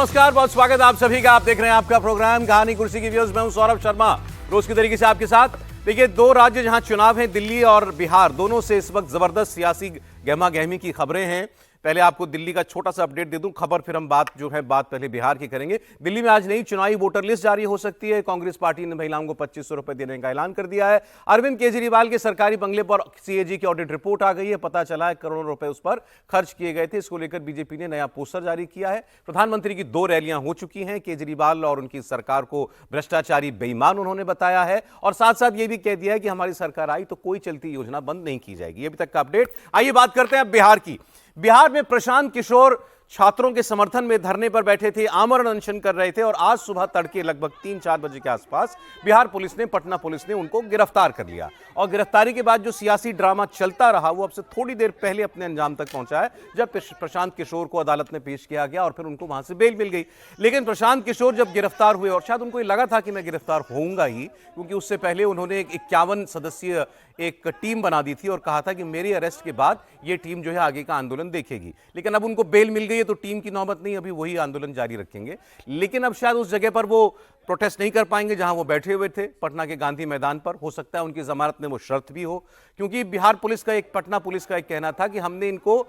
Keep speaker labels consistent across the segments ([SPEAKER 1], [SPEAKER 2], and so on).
[SPEAKER 1] नमस्कार, बहुत स्वागत आप सभी का। आप देख रहे हैं आपका प्रोग्राम कहानी कुर्सी की व्यूज। मैं हूं सौरभ शर्मा, रोज की तरीके से आपके साथ। देखिए, दो राज्य जहां चुनाव हैं, दिल्ली और बिहार, दोनों से इस वक्त जबरदस्त सियासी गहमा गहमी की खबरें हैं। पहले आपको दिल्ली का छोटा सा अपडेट दे दूं खबर, फिर हम बात पहले बिहार की करेंगे। दिल्ली में आज नई चुनावी वोटर लिस्ट जारी हो सकती है। कांग्रेस पार्टी ने महिलाओं को 2500 रुपए देने का ऐलान कर दिया है। अरविंद केजरीवाल के सरकारी बंगले पर सीएजी की ऑडिट रिपोर्ट आ गई है। पता चला है करोड़ों रुपए उस पर खर्च किए गए थे। इसको लेकर बीजेपी ने नया पोस्टर जारी किया है। प्रधानमंत्री की 2 रैलियां हो चुकी हैं। केजरीवाल और उनकी सरकार को भ्रष्टाचारी बेईमान उन्होंने बताया है, और साथ साथ यह भी कह दिया है कि हमारी सरकार आई तो कोई चलती योजना बंद नहीं की जाएगी। अभी तक का अपडेट। आइए बात करते हैं अब बिहार की। बिहार में प्रशांत किशोर छात्रों के समर्थन में धरने पर बैठे थे, आमरण अनशन कर रहे थे, और आज सुबह तड़के लगभग 3-4 बजे के आसपास बिहार पुलिस ने, पटना पुलिस ने उनको गिरफ्तार कर लिया। और गिरफ्तारी के बाद जो सियासी ड्रामा चलता रहा वो अब से थोड़ी देर पहले अपने अंजाम तक पहुंचा है, जब प्रशांत किशोर को अदालत में पेश किया गया और फिर उनको वहां से बेल मिल गई। लेकिन प्रशांत किशोर जब गिरफ्तार हुए, और शायद उनको ये लगा था कि मैं गिरफ्तार होऊंगा ही, क्योंकि उससे पहले उन्होंने एक 51 सदस्यीय एक टीम बना दी थी और कहा था कि मेरी अरेस्ट के बाद ये टीम जो है आगे का आंदोलन देखेगी। लेकिन अब उनको बेल मिल गई है तो टीम की नौबत नहीं, अभी वही आंदोलन जारी रखेंगे। लेकिन अब शायद उस जगह पर वो प्रोटेस्ट नहीं कर पाएंगे जहां वो बैठे हुए थे, पटना के गांधी मैदान पर। हो सकता है उनकी जमानत में वो शर्त भी हो, क्योंकि बिहार पुलिस का पटना पुलिस का एक कहना था कि हमने इनको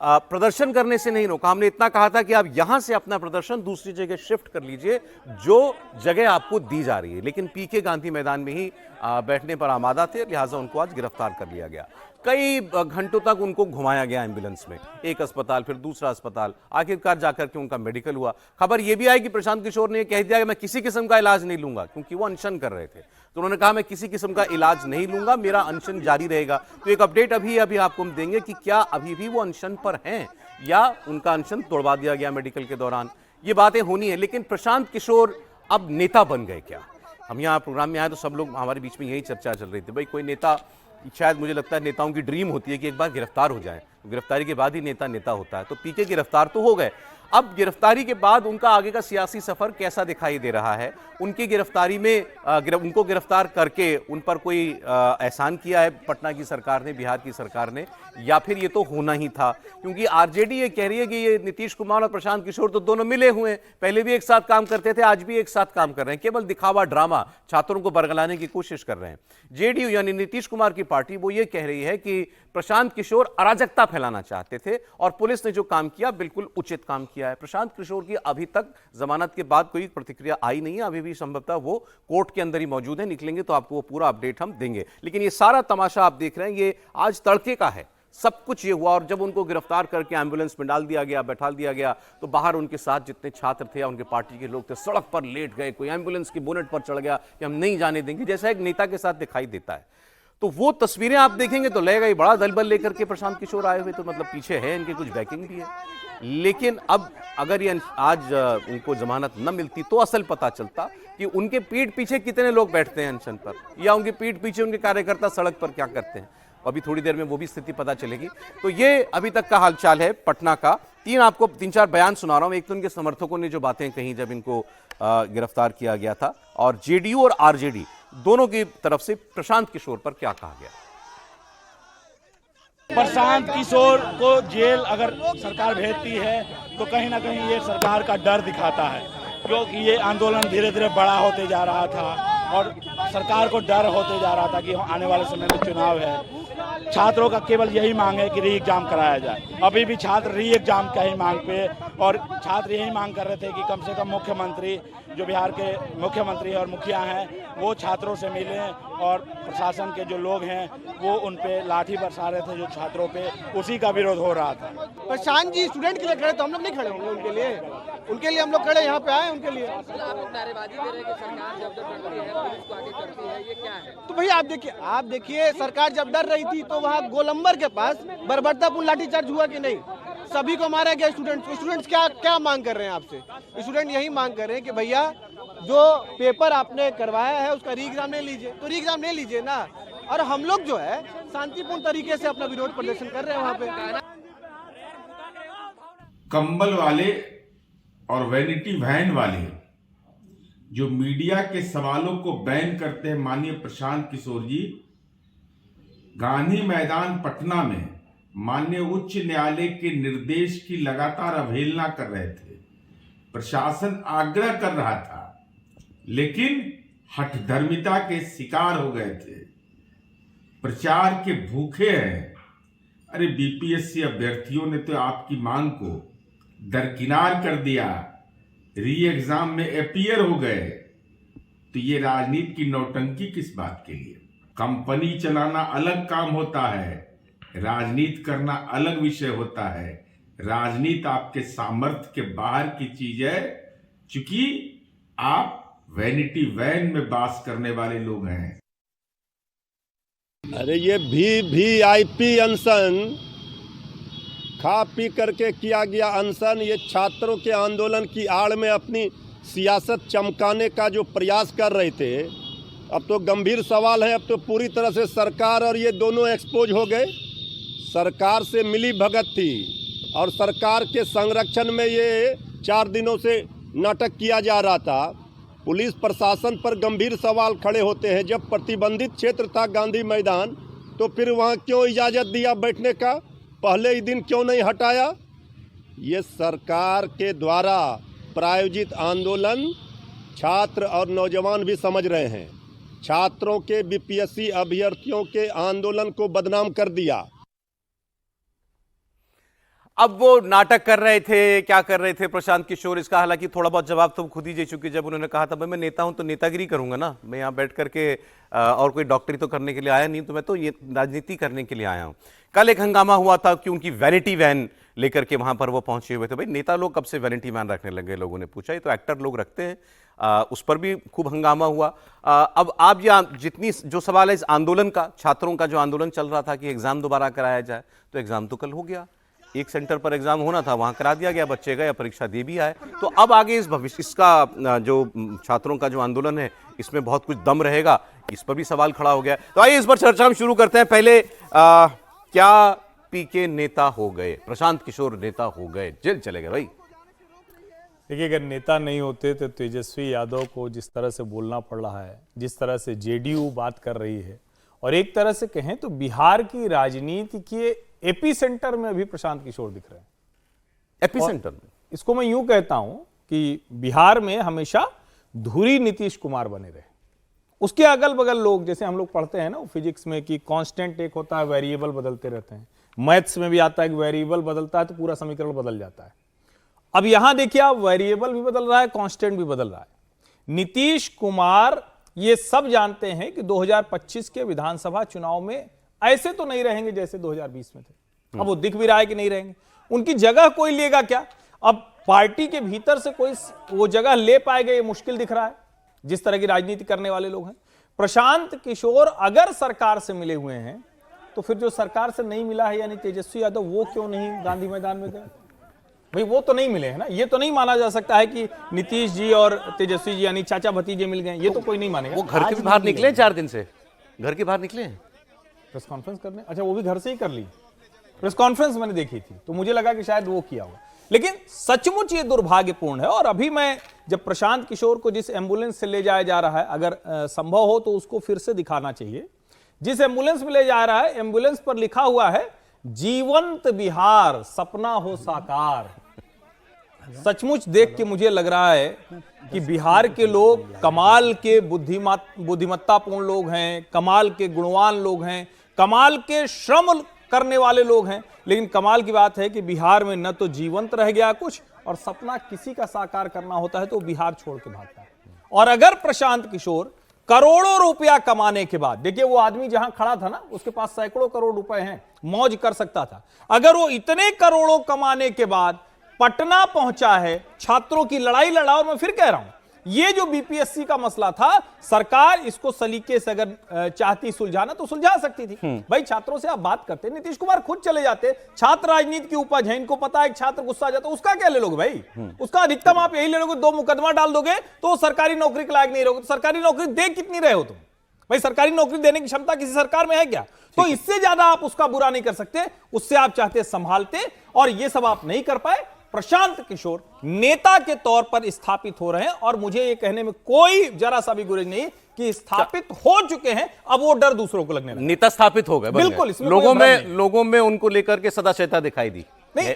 [SPEAKER 1] प्रदर्शन करने से नहीं रोका। हमने इतना कहा था कि आप यहां से अपना प्रदर्शन दूसरी जगह शिफ्ट कर लीजिए, जो जगह आपको दी जा रही है। लेकिन पीके गांधी मैदान में ही बैठने पर आमादा थे, लिहाजा उनको आज गिरफ्तार कर लिया गया। कई घंटों तक उनको घुमाया गया एम्बुलेंस में, एक अस्पताल फिर दूसरा अस्पताल, आखिरकार जाकर के उनका मेडिकल हुआ। खबर यह भी आई कि प्रशांत किशोर ने कह दिया कि मैं किसी किस्म का इलाज नहीं लूंगा, क्योंकि वो अनशन कर रहे थे। तो उन्होंने कहा मैं किसी किस्म का इलाज नहीं लूंगा, मेरा अनशन जारी रहेगा। तो एक अपडेट अभी आपको हम देंगे कि क्या अभी भी वो अनशन पर हैं या उनका अनशन तोड़वा दिया गया मेडिकल के दौरान। ये बातें होनी है। लेकिन प्रशांत किशोर अब नेता बन गए क्या? हम यहाँ प्रोग्राम में आए तो सब लोग हमारे बीच में यही चर्चा चल रही थी, भाई कोई नेता, शायद मुझे लगता है नेताओं की ड्रीम होती है कि एक बार गिरफ्तार हो जाए, गिरफ्तारी के बाद ही नेता होता है। तो पीके गिरफ्तार तो हो गए, अब गिरफ्तारी के बाद उनका आगे का सियासी सफर कैसा दिखाई दे रहा है? उनकी गिरफ्तारी में उनको गिरफ्तार करके उन पर कोई एहसान किया है पटना की सरकार ने, बिहार की सरकार ने, या फिर ये तो होना ही था? क्योंकि आरजेडी ये कह रही है कि ये नीतीश कुमार और प्रशांत किशोर तो दोनों मिले हुए हैं, पहले भी एक साथ काम करते थे, आज भी एक साथ काम कर रहे हैं, केवल दिखावा ड्रामा, छात्रों को बरगलाने की कोशिश कर रहे हैं। जेडीयू यानी नीतीश कुमार की पार्टी वो ये कह रही है कि प्रशांत किशोर अराजकता फैलाना चाहते थे और पुलिस ने जो काम किया बिल्कुल उचित काम किया है। प्रशांत किशोर की अभी तक जमानत के बाद कोई प्रतिक्रिया आई नहीं है, अभी भी संभवतः वो कोर्ट के अंदर ही मौजूद है। निकलेंगे तो आपको वो पूरा अपडेट हम देंगे। लेकिन ये सारा तमाशा आप देख रहे हैं, ये आज तड़के का है। सब कुछ ये हुआ, और जब उनको गिरफ्तार करके एम्बुलेंस में डाल दिया गया, बैठा दिया गया, तो बाहर उनके साथ जितने छात्र थे या उनके पार्टी के लोग थे सड़क पर लेट गए। कोई एम्बुलेंस की बोनेट पर चढ़ गया कि हम नहीं जाने देंगे, जैसा एक नेता के साथ दिखाई देता है। तो वो तस्वीरें आप देखेंगे तो लगेगा ये बड़ा दल बल लेकर के प्रशांत किशोर आए हुए, तो मतलब पीछे है इनके कुछ बैकिंग भी है। लेकिन अब अगर ये आज उनको जमानत न मिलती तो असल पता चलता कि उनके पीठ पीछे कितने लोग बैठते हैं अनशन पर, या उनके पीठ पीछे उनके कार्यकर्ता सड़क पर क्या करते हैं। अभी थोड़ी देर में वो भी स्थिति पता चलेगी। तो ये अभी तक का हालचाल है पटना का। आपको 3-4 बयान सुना रहा हूं। एक तो उनके समर्थकों ने जो बातें कही जब इनको गिरफ्तार किया गया था, और जेडीयू और आरजेडी दोनों की तरफ से प्रशांत किशोर पर क्या कहा गया।
[SPEAKER 2] प्रशांत किशोर को जेल अगर सरकार भेजती है तो कहीं ना कहीं ये सरकार का डर दिखाता है, क्योंकि ये आंदोलन धीरे धीरे बड़ा होते जा रहा था और सरकार को डर होते जा रहा था कि आने वाले समय में चुनाव है। छात्रों का केवल यही मांग है कि री एग्जाम कराया जाए। अभी भी छात्र री एग्जाम का ही मांग पे, और छात्र यही मांग कर रहे थे कि कम से कम मुख्यमंत्री, जो बिहार के मुख्यमंत्री और मुखिया हैं, वो छात्रों से मिलें, और प्रशासन के जो लोग हैं वो उन पे लाठी बरसा रहे थे जो छात्रों पे, उसी का विरोध हो रहा था।
[SPEAKER 3] प्रशांत जी स्टूडेंट के लिए खड़े तो हम लोग नहीं खड़े होंगे उनके लिए हम लोग खड़े, यहाँ पे आए उनके लिए।
[SPEAKER 4] नारेबाजी दे रहे कि सरकार जब करती है पुलिस को आगे करती है, ये क्या है?
[SPEAKER 3] तो भैया आप देखिए सरकार जब डर रही थी तो वहाँ गोलंबर के पास बर्बरतापूर्ण लाठीचार्ज हुआ कि नहीं? सभी को मारा गया। स्टूडेंट्स क्या मांग कर रहे हैं आपसे? स्टूडेंट यही मांग कर रहे हैं कि भैया जो पेपर आपने करवाया है उसका री एग्जाम ले लीजिए, तो री एग्जाम ले लीजिए ना। और हम लोग जो है शांतिपूर्ण तरीके से अपना विरोध प्रदर्शन कर रहे हैं वहाँ पे।
[SPEAKER 5] कंबल वाले और वैनिटी वैन वाले जो मीडिया के सवालों को बैन करते हैं माननीय प्रशांत किशोर जी, गांधी मैदान पटना में माननीय उच्च न्यायालय के निर्देश की लगातार अवहेलना कर रहे थे। प्रशासन आग्रह कर रहा था, लेकिन हठधर्मिता के शिकार हो गए थे। प्रचार के भूखे हैं। अरे बीपीएससी अभ्यर्थियों ने तो आपकी मांग को दरकिनार कर दिया, री एग्जाम में अपीयर हो गए। तो ये राजनीति की नौटंकी किस बात के लिए? कंपनी चलाना अलग काम होता है, राजनीति करना अलग विषय होता है। राजनीति आपके सामर्थ्य के बाहर की चीज है, क्योंकि आप वैनिटी वैन में वास करने वाले लोग हैं।
[SPEAKER 6] अरे ये वीवीआईपी अनशन, खा पी करके किया गया अनशन, ये छात्रों के आंदोलन की आड़ में अपनी सियासत चमकाने का जो प्रयास कर रहे थे। अब तो गंभीर सवाल है, अब तो पूरी तरह से सरकार और ये दोनों एक्सपोज हो गए। सरकार से मिली भगत थी और सरकार के संरक्षण में ये 4 दिनों से नाटक किया जा रहा था। पुलिस प्रशासन पर गंभीर सवाल खड़े होते हैं। जब प्रतिबंधित क्षेत्र था गांधी मैदान, तो फिर वहाँ क्यों इजाज़त दिया बैठने का? पहले ही दिन क्यों नहीं हटाया? ये सरकार के द्वारा प्रायोजित आंदोलन छात्र और नौजवान भी समझ रहे हैं। छात्रों के बीपीएससी अभ्यर्थियों के आंदोलन को बदनाम कर दिया।
[SPEAKER 1] अब वो नाटक कर रहे थे, क्या कर रहे थे प्रशांत किशोर, इसका हालांकि थोड़ा बहुत जवाब तो खुद ही दे चुके जब उन्होंने कहा था भाई मैं नेता हूं तो नेतागिरी करूंगा ना, मैं यहाँ बैठ करके और कोई डॉक्टरी तो करने के लिए आया नहीं, तो मैं तो ये राजनीति करने के लिए आया हूं। कल एक हंगामा हुआ था कि उनकी वैनिटी वैन लेकर के वहां पर वो पहुंचे हुए थे। भाई नेता लोग कब से वैनिटी वैन रखने लगे? लोगों ने पूछा। ये तो एक्टर लोग रखते हैं। उस पर भी खूब हंगामा हुआ। अब आप जितनी जो सवाल है इस आंदोलन का, छात्रों का जो आंदोलन चल रहा था कि एग्जाम दोबारा कराया जाए, तो एग्जाम तो कल हो गया। एक सेंटर पर एग्जाम होना था, वहां करा दिया गया, बच्चे गए, परीक्षा दे भी आए। तो अब आगे इस भविष्य, इसका जो छात्रों का जो आंदोलन है, इसमें बहुत कुछ दम रहेगा, इस पर भी सवाल खड़ा हो गया। तो आइए इस पर चर्चा हम शुरू करते हैं। पहले क्या पीके नेता हो गए? प्रशांत किशोर नेता हो गए, जेल चले गए भाई?
[SPEAKER 7] देखिए, अगर नेता नहीं होते तो तेजस्वी यादव को जिस तरह से बोलना पड़ रहा है, जिस तरह से जेडीयू बात कर रही है, और एक तरह से कहें तो बिहार की राजनीति के एपी सेंटर में अभी प्रशांत किशोर दिख रहे हैं।
[SPEAKER 1] एपी सेंटर में
[SPEAKER 7] इसको मैं यूं कहता हूं कि बिहार में हमेशा धुरी नीतीश कुमार बने रहे। उसके अगल बगल लोग, जैसे हम लोग पढ़ते हैं ना फिजिक्स में कि कांस्टेंट एक होता है, वेरिएबल बदलते रहते हैं। मैथ्स में भी आता है कि वेरिएबल बदलता है तो पूरा समीकरण बदल जाता है। अब यहां देखिए, आप वेरिएबल भी बदल रहा है, कांस्टेंट भी बदल रहा है। नीतीश कुमार ये सब जानते हैं कि 2025 के विधानसभा चुनाव में ऐसे तो नहीं रहेंगे जैसे 2020 में थे। अब वो दिख भी रहा है कि नहीं रहेंगे। उनकी जगह कोई लेगा क्या? अब पार्टी के भीतर से कोई वो जगह ले पाएगा, ये मुश्किल दिख रहा है जिस तरह की राजनीति करने वाले लोग हैं। प्रशांत किशोर अगर सरकार से मिले हुए हैं तो फिर जो सरकार से नहीं मिला है, यानी तेजस्वी यादव, वो क्यों नहीं गांधी मैदान में गए? भाई वो तो नहीं मिले हैं ना। ये तो नहीं माना जा सकता है कि नीतीश जी और तेजस्वी जी यानी चाचा भतीजे मिल गए, ये तो कोई नहीं मानेगा।
[SPEAKER 1] वो घर के भी बाहर निकले 4 दिन से, घर के बाहर निकले हैं
[SPEAKER 7] प्रेस कॉन्फ्रेंस करने। अच्छा, वो भी घर से ही कर ली प्रेस कॉन्फ्रेंस, मैंने देखी थी तो मुझे लगा कि शायद वो किया होगा। लेकिन सचमुच ये दुर्भाग्यपूर्ण है। और अभी मैं जब प्रशांत किशोर को जिस एम्बुलेंस से ले जाया जा रहा है, अगर संभव हो तो उसको फिर से दिखाना चाहिए। जिस एम्बुलेंस में ले जा रहा है, एम्बुलेंस पर लिखा हुआ है जीवंत बिहार, सपना हो साकार। सचमुच देख के मुझे लग रहा है कि बिहार के लोग कमाल के बुद्धिमत्तापूर्ण लोग हैं, कमाल के गुणवान लोग हैं, कमाल के श्रम करने वाले लोग हैं। लेकिन कमाल की बात है कि बिहार में न तो जीवंत रह गया कुछ, और सपना किसी का साकार करना होता है तो बिहार छोड़ के भागता है। और अगर प्रशांत किशोर करोड़ों रुपया कमाने के बाद, देखिए वो आदमी जहां खड़ा था ना, उसके पास सैकड़ों करोड़ रुपए हैं, मौज कर सकता था। अगर वो इतने करोड़ों कमाने के बाद पटना पहुंचा है छात्रों की लड़ाई लड़ा, और मैं फिर कह रहा हूं ये जो बीपीएससी का मसला था, सरकार इसको सलीके से अगर चाहती सुलझाना तो सुलझा सकती थी। भाई छात्रों से आप बात करते, नीतीश कुमार खुद चले जाते। छात्र राजनीति की उपज है, इनको पता है छात्र गुस्सा आ जाता, उसका क्या ले लोगे भाई? उसका अधिकतम आप यही ले लोगे, 2 मुकदमा डाल दोगे तो सरकारी नौकरी के लायक नहीं रहोगे। तो सरकारी नौकरी दे कितनी रहे हो तुम? भाई सरकारी नौकरी देने की क्षमता किसी सरकार में है क्या? तो इससे ज्यादा आप उसका बुरा नहीं कर सकते। उससे आप चाहते संभालते, और ये सब आप नहीं कर पाए। प्रशांत किशोर नेता के तौर पर स्थापित हो रहे हैं, और मुझे यह कहने में कोई जरा सा भी गुरेज नहीं कि स्थापित हो चुके हैं। अब वो डर दूसरों को लगने लगा।
[SPEAKER 1] नेता स्थापित हो गए,
[SPEAKER 7] बिल्कुल।
[SPEAKER 1] लोगों में उनको लेकर के सदा चेता दिखाई दी।
[SPEAKER 7] नहीं,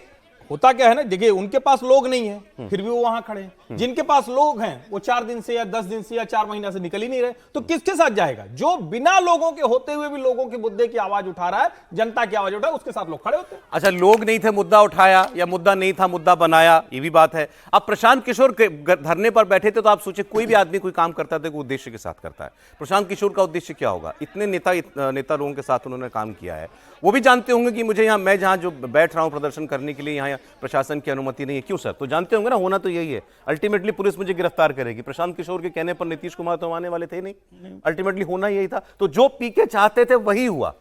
[SPEAKER 7] होता क्या है ना, देखिए उनके पास लोग नहीं है फिर भी वो वहां खड़े हैं, जिनके पास लोग हैं वो 4 दिन से या 10 दिन से या 4 महीना से निकल ही नहीं रहे, तो किसके साथ जाएगा? जो बिना लोगों के होते हुए भी लोगों के मुद्दे की आवाज उठा रहा है, जनता की आवाज उठा है, उसके साथ लोग खड़े होते हैं।
[SPEAKER 1] अच्छा, लोग नहीं थे मुद्दा उठाया या मुद्दा नहीं था मुद्दा बनाया, ये भी बात है। अब प्रशांत किशोर के धरने पर बैठे थे तो आप सोचे कोई भी आदमी कोई काम करता है तो उद्देश्य के साथ करता है। प्रशांत किशोर का उद्देश्य क्या होगा? इतने नेता लोगों के साथ उन्होंने काम किया है, वो भी जानते होंगे कि मुझे यहाँ, मैं जहां जो बैठ रहा हूं प्रदर्शन करने के लिए, यहाँ प्रशासन की अनुमति नहीं है। क्यों सर? तो जानते होंगे ना, होना तो यही है। अल्टीमेटली पुलिस मुझे गिरफ्तार करेगी। प्रशांत किशोर के कहने पर नीतीश कुमार तो आने वाले थे नहीं, अल्टीमेटली होना यही था। तो जो पीके चाहते थे वही हुआ,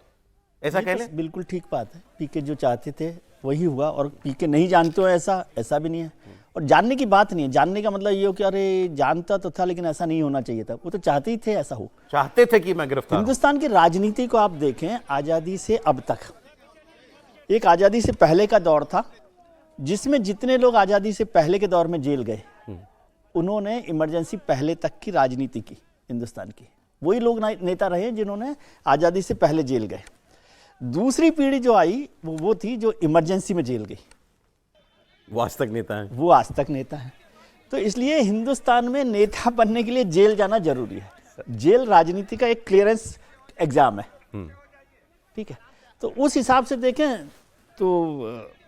[SPEAKER 1] ऐसा कह लें?
[SPEAKER 8] बिल्कुल ठीक बात है, पीके जो चाहते थे वही हुआ, और पीके नहीं जानते हो ऐसा भी नहीं है। और जानने की बात नहीं है, जानने का मतलब ये हो कि अरे जानता तो था लेकिन ऐसा नहीं होना चाहिए था, वो तो चाहते ही थे ऐसा हो,
[SPEAKER 1] चाहते थे कि मैं गिरफ्तार।
[SPEAKER 8] हिंदुस्तान की राजनीति को आप देखें, आज़ादी से अब तक, एक आज़ादी से पहले का दौर था जिसमें जितने लोग आज़ादी से पहले के दौर में जेल गए, उन्होंने इमरजेंसी पहले तक की राजनीति की हिंदुस्तान की, वही लोग नेता रहे जिन्होंने आज़ादी से पहले जेल गए। दूसरी पीढ़ी जो आई वो थी जो इमरजेंसी में जेल गई,
[SPEAKER 1] वो आज तक नेता है,
[SPEAKER 8] वो आज तक नेता है। तो इसलिए हिंदुस्तान में नेता बनने के लिए जेल जाना जरूरी है। जेल राजनीति का एक क्लियरेंस एग्जाम है, ठीक है। तो उस हिसाब से देखें तो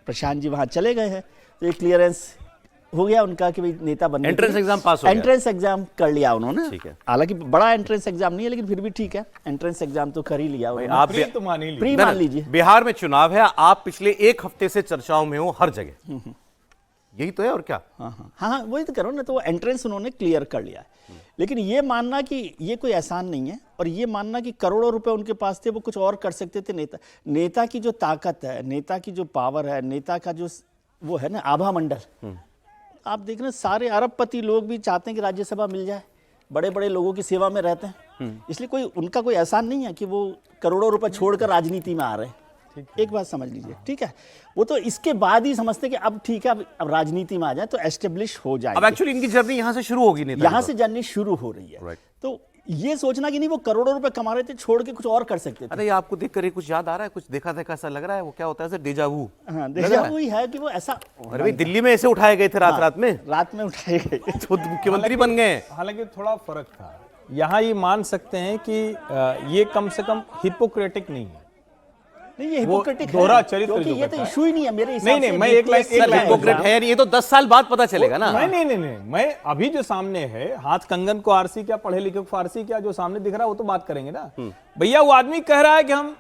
[SPEAKER 8] प्रशांत जी वहां चले गए हैं, तो एक क्लियरेंस हो गया उनका कि भाई नेता बनने,
[SPEAKER 1] एंट्रेंस एग्जाम पास हो गया,
[SPEAKER 8] एंट्रेंस एग्जाम कर लिया उन्होंने।
[SPEAKER 1] ठीक है,
[SPEAKER 8] हालांकि बड़ा एंट्रेंस एग्जाम नहीं है लेकिन फिर भी ठीक है, एंट्रेंस एग्जाम तो कर ही लिया उन्होंने।
[SPEAKER 1] आप
[SPEAKER 7] तो मान ही
[SPEAKER 8] प्री मान लीजिए।
[SPEAKER 1] बिहार में चुनाव है, आप पिछले 1 हफ्ते से चर्चाओं में हो हर जगह, यही तो है और क्या?
[SPEAKER 8] हाँ, वही तो करो ना, तो वो एंट्रेंस उन्होंने क्लियर कर लिया है। लेकिन ये मानना कि ये कोई एहसान नहीं है, और ये मानना कि करोड़ों रुपए उनके पास थे, वो कुछ और कर सकते थे। नेता की जो ताकत है, नेता की जो पावर है, नेता का जो वो है ना आभा मंडल, आप देख रहे हैं सारे अरबपति लोग भी चाहते हैं कि राज्यसभा मिल जाए, बड़े बड़े लोगों की सेवा में रहते हैं, इसलिए कोई उनका कोई एहसान नहीं है कि वो करोड़ों रुपए छोड़कर राजनीति में आ रहे हैं। एक बात समझ लीजिए, ठीक है, वो तो इसके बाद ही समझते कि अब ठीक है, अब राजनीति में आ जाए तो एस्टेब्लिश हो जाए।
[SPEAKER 1] अब एक्चुअली इनकी जर्नी यहां से शुरू होगी, नेता
[SPEAKER 8] यहां से जर्नी शुरू हो रही है। तो ये सोचना कि नहीं वो करोड़ों रुपए कमा रहे थे, छोड़ के कुछ और कर सकते थे।
[SPEAKER 1] अरे आपको देखकर कुछ याद आ रहा है, कुछ देखा ऐसा लग रहा है, वो क्या होता है डेजा वू?
[SPEAKER 8] हाँ, डेजा वू ही है कि वो ऐसा।
[SPEAKER 1] अरे भाई दिल्ली में ऐसे उठाए गए थे रात
[SPEAKER 8] में उठाए गए
[SPEAKER 1] तो मुख्यमंत्री बन गए।
[SPEAKER 7] हालांकि थोड़ा फर्क था, यहाँ ये मान सकते हैं कि ये कम से कम हिपोक्रेटिक नहीं है।
[SPEAKER 8] नहीं, ये हिपोक्रेटिक
[SPEAKER 7] दोहरा
[SPEAKER 8] है,
[SPEAKER 7] चरित्र
[SPEAKER 8] क्योंकि ये तो इशू ही नहीं है मेरे हिसाब से।
[SPEAKER 7] नहीं, मैं एक
[SPEAKER 1] हिपोक्रेट है, ये तो 10 साल बाद पता चलेगा ना।
[SPEAKER 7] नहीं, मैं अभी जो सामने है, हाथ कंगन को आरसी क्या, पढ़े लिखे को फारसी क्या, जो सामने दिख रहा है वो तो बात करेंगे ना भैया। वो आदमी कह रहा है कि हम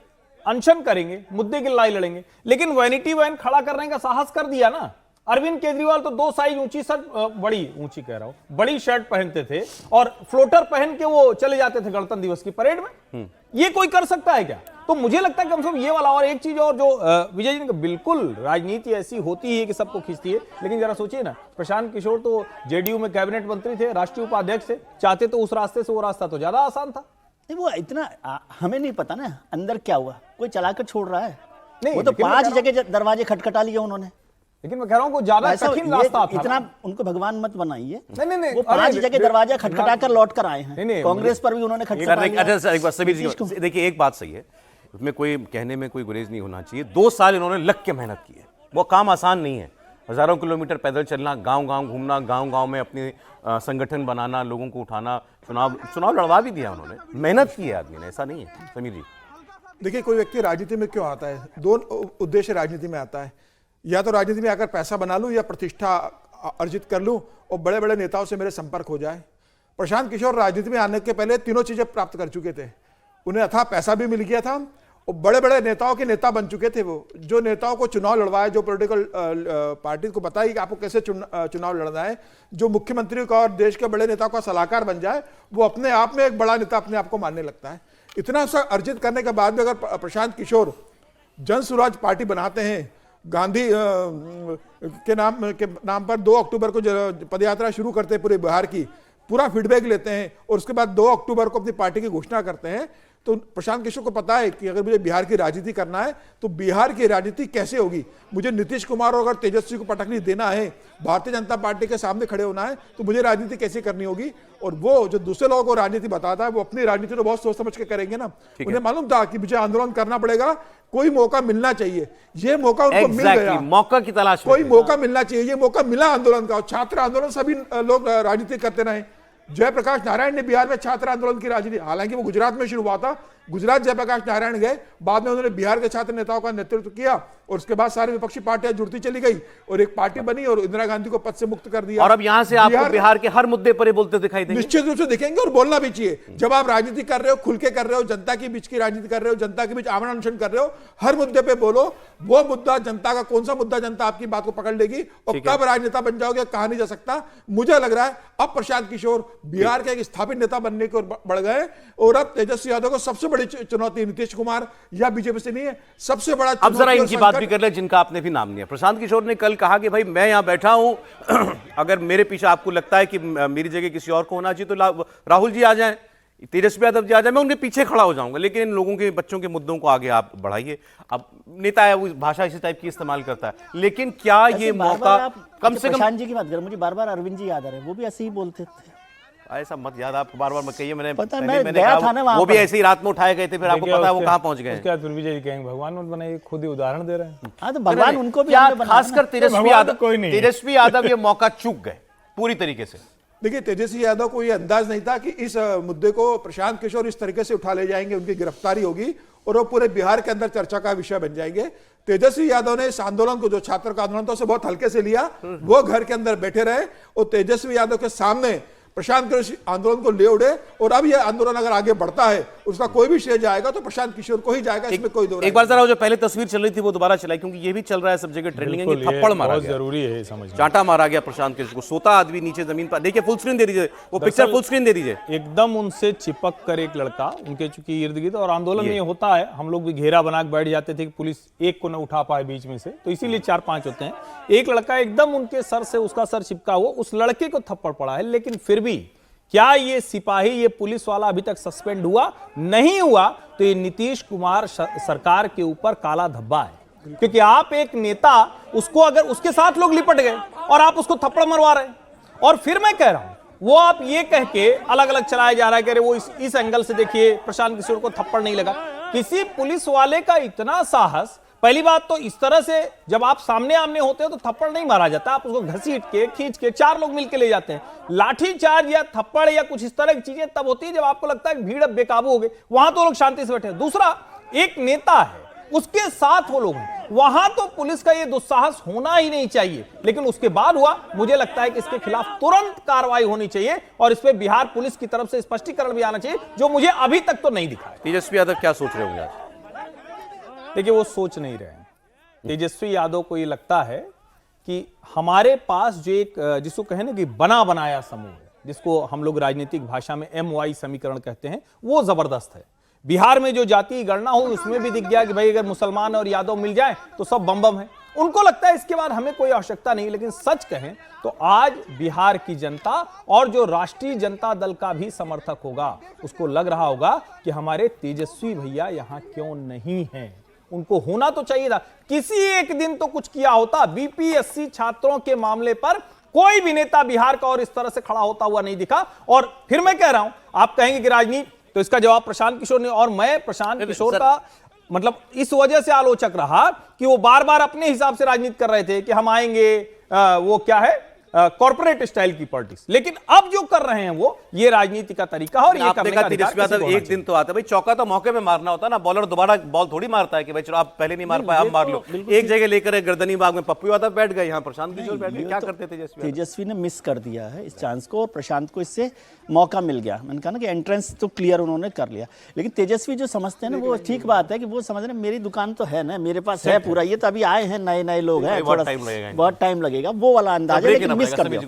[SPEAKER 7] अनशन करेंगे, मुद्दे की लड़ाई लड़ेंगे, लेकिन वैनिटी वैन खड़ा करने का साहस कर दिया ना। अरविंद केजरीवाल तो 2 साइज ऊंची शर्ट, बड़ी ऊंची कह रहा हूं, बड़ी शर्ट पहनते थे और फ्लोटर पहन के वो चले जाते थे गणतंत्र दिवस की परेड में। ये कोई कर सकता है क्या? तो मुझे लगता है कम से कम ये वाला। और एक चीज और जो विजय जी ने, बिल्कुल राजनीति ऐसी होती है कि सबको खींचती है, लेकिन जरा सोचिए ना, प्रशांत किशोर तो जेडीयू में कैबिनेट मंत्री थे, राष्ट्रीय उपाध्यक्ष थे, चाहते तो उस रास्ते से वो रास्ता तो ज्यादा आसान था।
[SPEAKER 8] नहीं, वो इतना हमें नहीं पता ना अंदर क्या हुआ, कोई चलाकर छोड़ रहा है।
[SPEAKER 7] नहीं,
[SPEAKER 8] वो तो 5 जगह दरवाजे खटखटा लिए उन्होंने,
[SPEAKER 7] लेकिन मैं कह रहा हूं ज्यादा कठिन रास्ता था।
[SPEAKER 8] इतना उनको भगवान मत बनाइए।
[SPEAKER 7] नहीं,
[SPEAKER 8] वो 5 जगह दरवाजा खटखटा कर लौट कर आए हैं। कांग्रेस पर भी उन्होंने खटखटाया।
[SPEAKER 1] अच्छा एक बात समीर जी, देखिए एक बात सही है, उसमें कोई कहने में कोई गुरेज नहीं होना चाहिए। 2 साल इन्होंने लग के मेहनत की है, वो काम आसान नहीं है। हजारों किलोमीटर पैदल चलना, गांव-गांव घूमना, गांव-गांव में अपने संगठन बनाना, लोगों को उठाना, चुनाव लड़वा भी दिया उन्होंने, मेहनत की है आदमी ने, ऐसा नहीं है। समीर जी
[SPEAKER 9] देखिए, कोई व्यक्ति राजनीति में क्यों आता है? 2 उद्देश्य राजनीति में आता है, या तो राजनीति में आकर पैसा बना लूं या प्रतिष्ठा अर्जित कर लूं और बड़े बड़े नेताओं से मेरे संपर्क हो जाए। प्रशांत किशोर राजनीति में आने के पहले तीनों चीजें प्राप्त कर चुके थे। उन्हें अथाह पैसा भी मिल गया था और बड़े बड़े नेताओं के नेता बन चुके थे। वो जो नेताओं को चुनाव लड़वाए, जो पॉलिटिकल पार्टी को बताई कि आपको कैसे चुनाव लड़ना है, जो मुख्यमंत्री का और देश के बड़े नेताओं का सलाहकार बन जाए, वो अपने आप में एक बड़ा नेता अपने आप को मानने लगता है। इतना सा अर्जित करने के बाद में अगर प्रशांत किशोर जन स्वराज पार्टी बनाते हैं, गांधी के नाम पर 2 अक्टूबर को पदयात्रा शुरू करते हैं पूरे बिहार की, पूरा फीडबैक लेते हैं और उसके बाद 2 अक्टूबर को अपनी पार्टी की घोषणा करते हैं, तो प्रशांत किशोर को पता है कि अगर मुझे बिहार की राजनीति करना है तो बिहार की राजनीति कैसे होगी। मुझे नीतीश कुमार और अगर तेजस्वी को पटकनी देना है, भारतीय जनता पार्टी के सामने खड़े होना है, तो मुझे राजनीति कैसे करनी होगी। और वो जो दूसरे लोगों को राजनीति बताता है वो अपनी राजनीति तो बहुत सोच समझ के करेंगे ना। उन्हें मालूम था कि मुझे आंदोलन करना पड़ेगा, कोई मौका मिलना चाहिए। ये मौका उनको मिल गया,
[SPEAKER 1] मौका की तलाश में
[SPEAKER 9] कोई मौका मिलना चाहिए। ये मौका मिला आंदोलन का। छात्र आंदोलन सभी लोग राजनीति करते रहे। जयप्रकाश नारायण ने बिहार में छात्र आंदोलन की राजनीति, हालांकि वो गुजरात में शुरू हुआ था, गुजरात जयप्रकाश नारायण गए, बाद में उन्होंने बिहार के छात्र नेताओं का नेतृत्व किया और उसके बाद सारी विपक्षी पार्टियां जुड़ती चली गई और एक पार्टी बनी और इंदिरा गांधी को पद से मुक्त कर दिया।
[SPEAKER 1] और अब यहां से आपको बिहार के हर मुद्दे पर बोलते दिखाई देंगे।
[SPEAKER 9] निश्चित रूप से दिखेंगे और बोलना भी चाहिए। जब आप राजनीति कर रहे हो, खुल के कर रहे हो, जनता के बीच की राजनीति कर रहे हो, जनता के बीच आमरण अनशन कर रहे हो, हर मुद्दे पे बोलो। वो मुद्दा जनता का, कौन सा मुद्दा जनता आपकी बात को पकड़ लेगी और कब राजनेता बन जाओगे कहा नहीं जा सकता। मुझे लग रहा है अब प्रशांत किशोर बिहार के एक स्थापित नेता बनने की ओर बढ़ गए और अब तेजस्वी यादव को सबसे बड़ी चुनौती नीतीश कुमार या बीजेपी से नहीं है, सबसे बड़ा।
[SPEAKER 1] अब जरा इनकी बात भी कर ले जिनका आपने भी नाम लिया। प्रशांत किशोर ने कल कहा कि भाई मैं यहां बैठा हूं अगर मेरे पीछे आपको लगता है कि मेरी जगह किसी और को होना चाहिए तो राहुल जी आ जाएं, तेजस्वी यादव जी आ जाए, मैं उनके पीछे खड़ा हो जाऊंगा, लेकिन इन लोगों के बच्चों के मुद्दों को आगे आप बढ़ाइए। अब नेता है वो भाषा इसी टाइप की इस्तेमाल करता है, लेकिन क्या ये मौका कम से कम।
[SPEAKER 8] प्रशांत जी की बात करें, मुझे बार बार अरविंद जी याद आ रहे हैं, वो भी ऐसे ही बोलते थे।
[SPEAKER 1] ऐसा मत याद आप बार बार मत कहिए। मैंने
[SPEAKER 8] पता
[SPEAKER 1] मैंने
[SPEAKER 8] गया था ना वहां
[SPEAKER 1] वो भी ऐसे ही रात में उठाए गए थे, फिर आपको पता है वो कहां पहुंच गए।
[SPEAKER 7] उसके बाद फिर विजय जी कहेंगे भगवान मत बनाइए, खुद ही उदाहरण दे रहे हैं।
[SPEAKER 8] हाँ तो भगवान उनको भी
[SPEAKER 1] खासकर तेजस्वी यादव ये मौका चूक गए पूरी तरीके से।
[SPEAKER 9] देखिए, तेजस्वी यादव को यह अंदाज नहीं था कि इस मुद्दे को प्रशांत किशोर इस तरीके से उठा ले जाएंगे, उनकी गिरफ्तारी होगी और वो पूरे बिहार के अंदर चर्चा का विषय बन जाएंगे। तेजस्वी यादव ने इस आंदोलन को, जो छात्र का आंदोलन था, उसे बहुत हल्के से लिया। वो घर के अंदर बैठे रहे और तेजस्वी यादव के सामने प्रशांत किशोर आंदोलन को ले उड़े। और अब यह आंदोलन अगर आगे बढ़ता है, उसका कोई भी श्रेय जाएगा तो प्रशांत किशोर को ही जाएगा, इसमें कोई दो।
[SPEAKER 1] एक बार जरा जो पहले तस्वीर चल रही थी वो दोबारा चलाई, क्योंकि ये भी चल रहा है सब जगह ट्रेंडिंग है कि थप्पड़ मारा गया,
[SPEAKER 7] जरूरी है समझना।
[SPEAKER 1] चांटा मारा गया प्रशांत किशोर को, सोता आदमी नीचे जमीन पर। देखिए फुल स्क्रीन दे दीजिए, वो पिक्चर फुल स्क्रीन दे दीजिए।
[SPEAKER 7] एकदम उनसे चिपक कर एक लड़का उनके चूंकि इर्द गिर्द, और आंदोलन में ये होता है, हम लोग भी घेरा बना के बैठ जाते थे कि पुलिस एक को न उठा पाए बीच में से, तो इसीलिए 4-5 होते हैं। एक लड़का एकदम उनके सर से, उसका सर चिपका हुआ, उस लड़के को थप्पड़ पड़ा है। लेकिन फिर भी क्या ये सिपाही, ये पुलिस वाला अभी तक सस्पेंड हुआ? नहीं हुआ। तो ये नीतीश कुमार सरकार के ऊपर काला धब्बा है, क्योंकि आप एक नेता, उसको अगर उसके साथ लोग लिपट गए और आप उसको थप्पड़ मरवा रहे हैं। और फिर मैं कह रहा हूं, वो आप ये कह के अलग अलग चलाया जा रहा है कि अरे वो इस एंगल से देखिए प्रशांत किशोर को थप्पड़ नहीं लगा। किसी पुलिस वाले का इतना साहस, पहली बात तो इस तरह से जब आप सामने आमने होते हो तो थप्पड़ नहीं मारा जाता, आप उसको घसीट के, खींच के, 4 लोग मिलकर ले जाते हैं। लाठी चार्ज या थप्पड़ या कुछ इस तरह की चीजें तब होती है जब आपको लगता है कि भीड़ अब बेकाबू हो गई, वहां तो लोग शांति से बैठे। दूसरा, एक नेता है, उसके साथ वो लोग हैं, वहां तो पुलिस का ये दुस्साहस होना ही नहीं चाहिए। लेकिन उसके बाद हुआ। मुझे लगता है कि इसके खिलाफ तुरंत कार्रवाई होनी चाहिए और इस पे बिहार पुलिस की तरफ से स्पष्टीकरण भी आना चाहिए, जो मुझे अभी तक तो नहीं दिखा।
[SPEAKER 1] तेजस्वी यादव क्या सोच रहे होंगे आज?
[SPEAKER 7] देखिए, वो सोच नहीं रहे हैं। तेजस्वी यादव को ये लगता है कि हमारे पास जो एक, जिसको कहें ना कि बना बनाया समूह है, जिसको हम लोग राजनीतिक भाषा में MY समीकरण कहते हैं, वो जबरदस्त है। बिहार में जो जातीय गणना हुई उसमें भी दिख गया कि भाई अगर मुसलमान और यादव मिल जाए तो सब बम बम है। उनको लगता है इसके बाद हमें कोई आवश्यकता नहीं। लेकिन सच कहें तो आज बिहार की जनता और जो राष्ट्रीय जनता दल का भी समर्थक होगा, उसको लग रहा होगा कि हमारे तेजस्वी भैया यहां क्यों नहीं हैं। उनको होना तो चाहिए था, किसी एक दिन तो कुछ किया होता। BPSC छात्रों के मामले पर कोई भी नेता बिहार का और इस तरह से खड़ा होता हुआ नहीं दिखा। और फिर मैं कह रहा हूं, आप कहेंगे कि राजनीति, तो इसका जवाब प्रशांत किशोर ने, और मैं प्रशांत किशोर का मतलब इस वजह से आलोचक रहा कि वो बार बार अपने हिसाब से राजनीति कर रहे थे कि हम आएंगे, वो क्या है, कॉर्पोरेट स्टाइल की पॉलिटिक्स। लेकिन अब जो कर रहे हैं वो ये राजनीति का तरीका है और ये करने का
[SPEAKER 1] तेजस्वी यादव एक दिन तो आता है भाई, चौका तो मौके पे मारना होता है ना, बॉलर दोबारा बॉल थोड़ी मारता है कि भाई चलो आप पहले नहीं मार पाए अब मार लो। एक जगह लेकर गर्दनी बाग में पप्पू यादव बैठ गए, यहाँ प्रशांत किशोर बैठ गए, क्या करते
[SPEAKER 8] तेजस्वी ने मिस कर दिया है इस चांस को और प्रशांत को इससे मौका मिल गया। मैंने कहा ना कि एंट्रेंस तो क्लियर उन्होंने कर लिया। लेकिन तेजस्वी जो समझते हैं ना, वो ठीक बात है कि वो समझ रहे मेरी दुकान तो है ना, मेरे पास है पूरा, ये तो अभी आए हैं नए लोग हैं, बहुत टाइम लगेगा, वो वाला अंदाजा, लेकिन मिस कर दिया।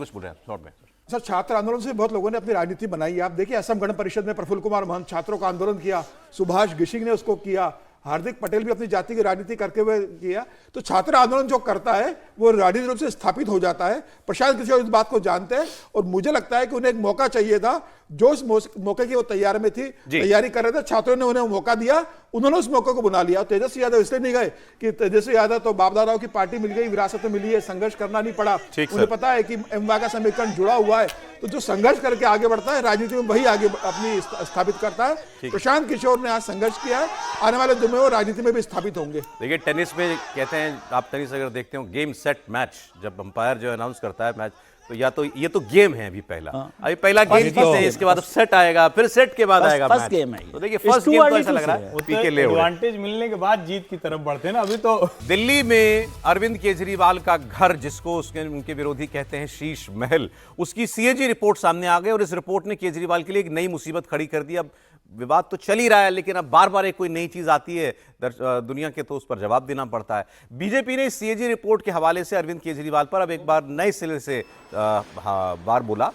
[SPEAKER 9] सर, छात्र आंदोलन से बहुत लोगों ने अपनी राजनीति बनाई है। आप देखिए, असम गण परिषद में प्रफुल्ल कुमार महंत छात्रों का आंदोलन किया, सुभाष गिशिंग ने उसको किया, हार्दिक पटेल भी अपनी जाति की राजनीति करके हुए किया। तो छात्र आंदोलन जो करता है वो राजनीतिक रूप से स्थापित हो जाता है। प्रशांत किशोर इस बात को जानते हैं और मुझे लगता है कि उन्हें एक मौका चाहिए था जो इस मौके की वो तैयार में थी, तैयारी कर रहे थे, छात्रों ने उन्हें मौका दिया, उन्होंने उस मौके को बुला लिया। तेजस्वी यादव इसलिए नहीं गए कि तेजस्वी यादव तो बाप दादाओं की पार्टी मिल गई, विरासत में मिली है, संघर्ष करना नहीं पड़ा। उन्हें पता है कि एमवा का समीकरण जुड़ा हुआ है, तो जो संघर्ष करके आगे बढ़ता है राजनीति में वही आगे अपनी स्थापित करता है। प्रशांत किशोर ने आज संघर्ष किया है, आने वाले दिन में वो राजनीति में भी स्थापित होंगे।
[SPEAKER 1] देखिए टेनिस में कहते हैं, आप टेनिस अगर देखते हो, गेम सेट मैच, जब अंपायर जो अनाउंस करता है मैच, तो या तो ये तो गेम है अभी पहला, अभी पहला गेम जीते हैं, इसके बाद सेट आएगा, फिर सेट के बाद आएगा मैच।
[SPEAKER 8] गेम है
[SPEAKER 1] तो देखिए फर्स्ट गेम तो ऐसा लग रहा है पीके ले
[SPEAKER 7] एडवांटेज मिलने के बाद जीत की तरफ बढ़ते हैं ना अभी तो।
[SPEAKER 1] दिल्ली में अरविंद केजरीवाल का घर, जिसको उनके विरोधी कहते हैं शीश महल, उसकी सीएजी रिपोर्ट सामने आ गई और इस रिपोर्ट ने केजरीवाल के लिए एक नई मुसीबत खड़ी कर दी। अब विवाद तो चल ही रहा है, लेकिन अब बार बार एक कोई नई चीज आती है दुनिया के, तो उस पर जवाब देना पड़ता है। बीजेपी ने सीएजी रिपोर्ट के हवाले से अरविंद केजरीवाल पर अब एक बार नए सिरे से बार बोला।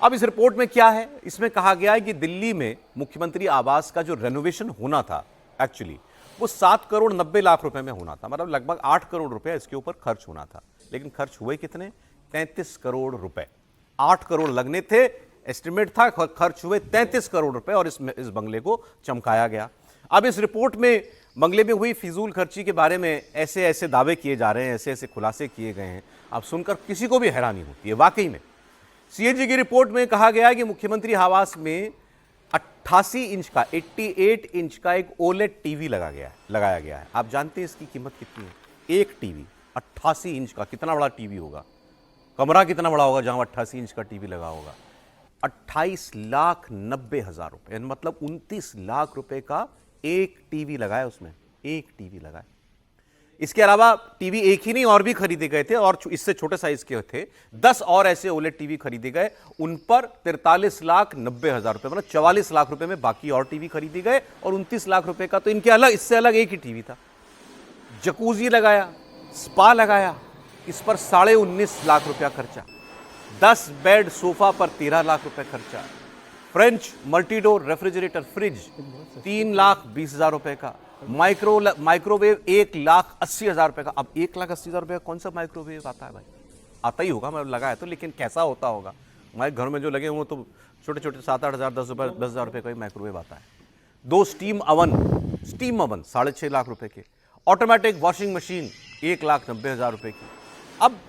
[SPEAKER 1] अब इस रिपोर्ट में क्या है, इसमें कहा गया है कि दिल्ली में मुख्यमंत्री आवास का जो रेनोवेशन होना था, एक्चुअली वो 7 करोड़ 90 लाख रुपए में होना था, मतलब लगभग 8 करोड़ रुपए इसके ऊपर खर्च होना था। लेकिन खर्च हुए कितने? 33 करोड़ रुपए। 8 करोड़ लगने थे, एस्टिमेट था, खर्च हुए 33 करोड़ रुपए और इस बंगले को चमकाया गया। अब इस रिपोर्ट में बंगले में हुई फिजूल खर्ची के बारे में ऐसे ऐसे दावे किए जा रहे हैं, ऐसे ऐसे खुलासे किए गए हैं, अब सुनकर किसी को भी हैरानी होती है। वाकई में सीएजी की रिपोर्ट में कहा गया है कि मुख्यमंत्री आवास में 88 इंच का 88 इंच का एक ओलेड टीवी लगाया गया है। आप जानते हैं इसकी कीमत कितनी है? एक टीवी 88 इंच का, कितना बड़ा टीवी होगा, कमरा कितना बड़ा होगा जहां 88 इंच का टीवी लगा होगा। 28,90,000 रुपए, मतलब 29 लाख रुपए का एक टीवी लगाया, उसमें एक टीवी लगाया। इसके अलावा टीवी एक ही नहीं और भी खरीदे गए थे, और इससे छोटे साइज के थे 10 और ऐसे ओलेड टीवी खरीदे गए। उन पर 43,90,000 रुपए, मतलब 44 लाख रुपए में बाकी और टीवी खरीदे गए, और 29 लाख रुपए का तो इनके अलग, इससे अलग एक ही टीवी था। जकूजी लगाया, स्पा लगाया, इस पर 19.5 लाख रुपया खर्चा। 10 बेड सोफा पर 13 लाख रुपए खर्चा। फ्रेंच मल्टीडोर रेफ्रिजरेटर फ्रिज 3,20,000 रुपए का। माइक्रोवेव 1,80,000 रुपए का। अब 1,80,000 रुपए का कौन सा माइक्रोवेव आता है भाई? आता ही होगा, मतलब लगा है तो, लेकिन कैसा होता होगा? हमारे घर में जो लगे हुए तो छोटे छोटे 7-8 हज़ार 10,000 रुपए का ही माइक्रोवेव आता है। 2 स्टीम अवन 6.5 लाख रुपए के। ऑटोमेटिक वॉशिंग मशीन 1,90,000 रुपए की। अब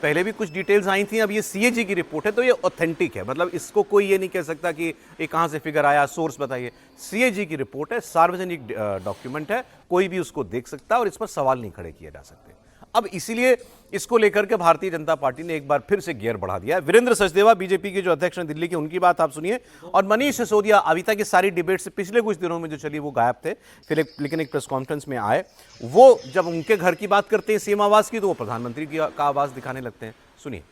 [SPEAKER 1] पहले भी कुछ डिटेल्स आई थी, अब ये सीएजी की रिपोर्ट है तो ये ऑथेंटिक है, मतलब इसको कोई ये नहीं कह सकता कि ये कहां से फिगर आया, सोर्स बताइए। सीएजी की रिपोर्ट है, सार्वजनिक डॉक्यूमेंट है, कोई भी उसको देख सकता है और इस पर सवाल नहीं खड़े किए जा सकते। अब इसीलिए इसको लेकर के भारतीय जनता पार्टी ने एक बार फिर से गियर बढ़ा दिया है। वीरेंद्र सचदेवा बीजेपी के जो अध्यक्ष हैं दिल्ली के, उनकी बात आप सुनिए, और मनीष सिसोदिया अभी तक की सारी डिबेट से पिछले कुछ दिनों में जो चली वो गायब थे, फिर लेकिन एक प्रेस कॉन्फ्रेंस में आए। वो जब उनके घर की बात करते हैं सीएम आवास की, तो वो प्रधानमंत्री का आवास दिखाने लगते हैं। सुनिए।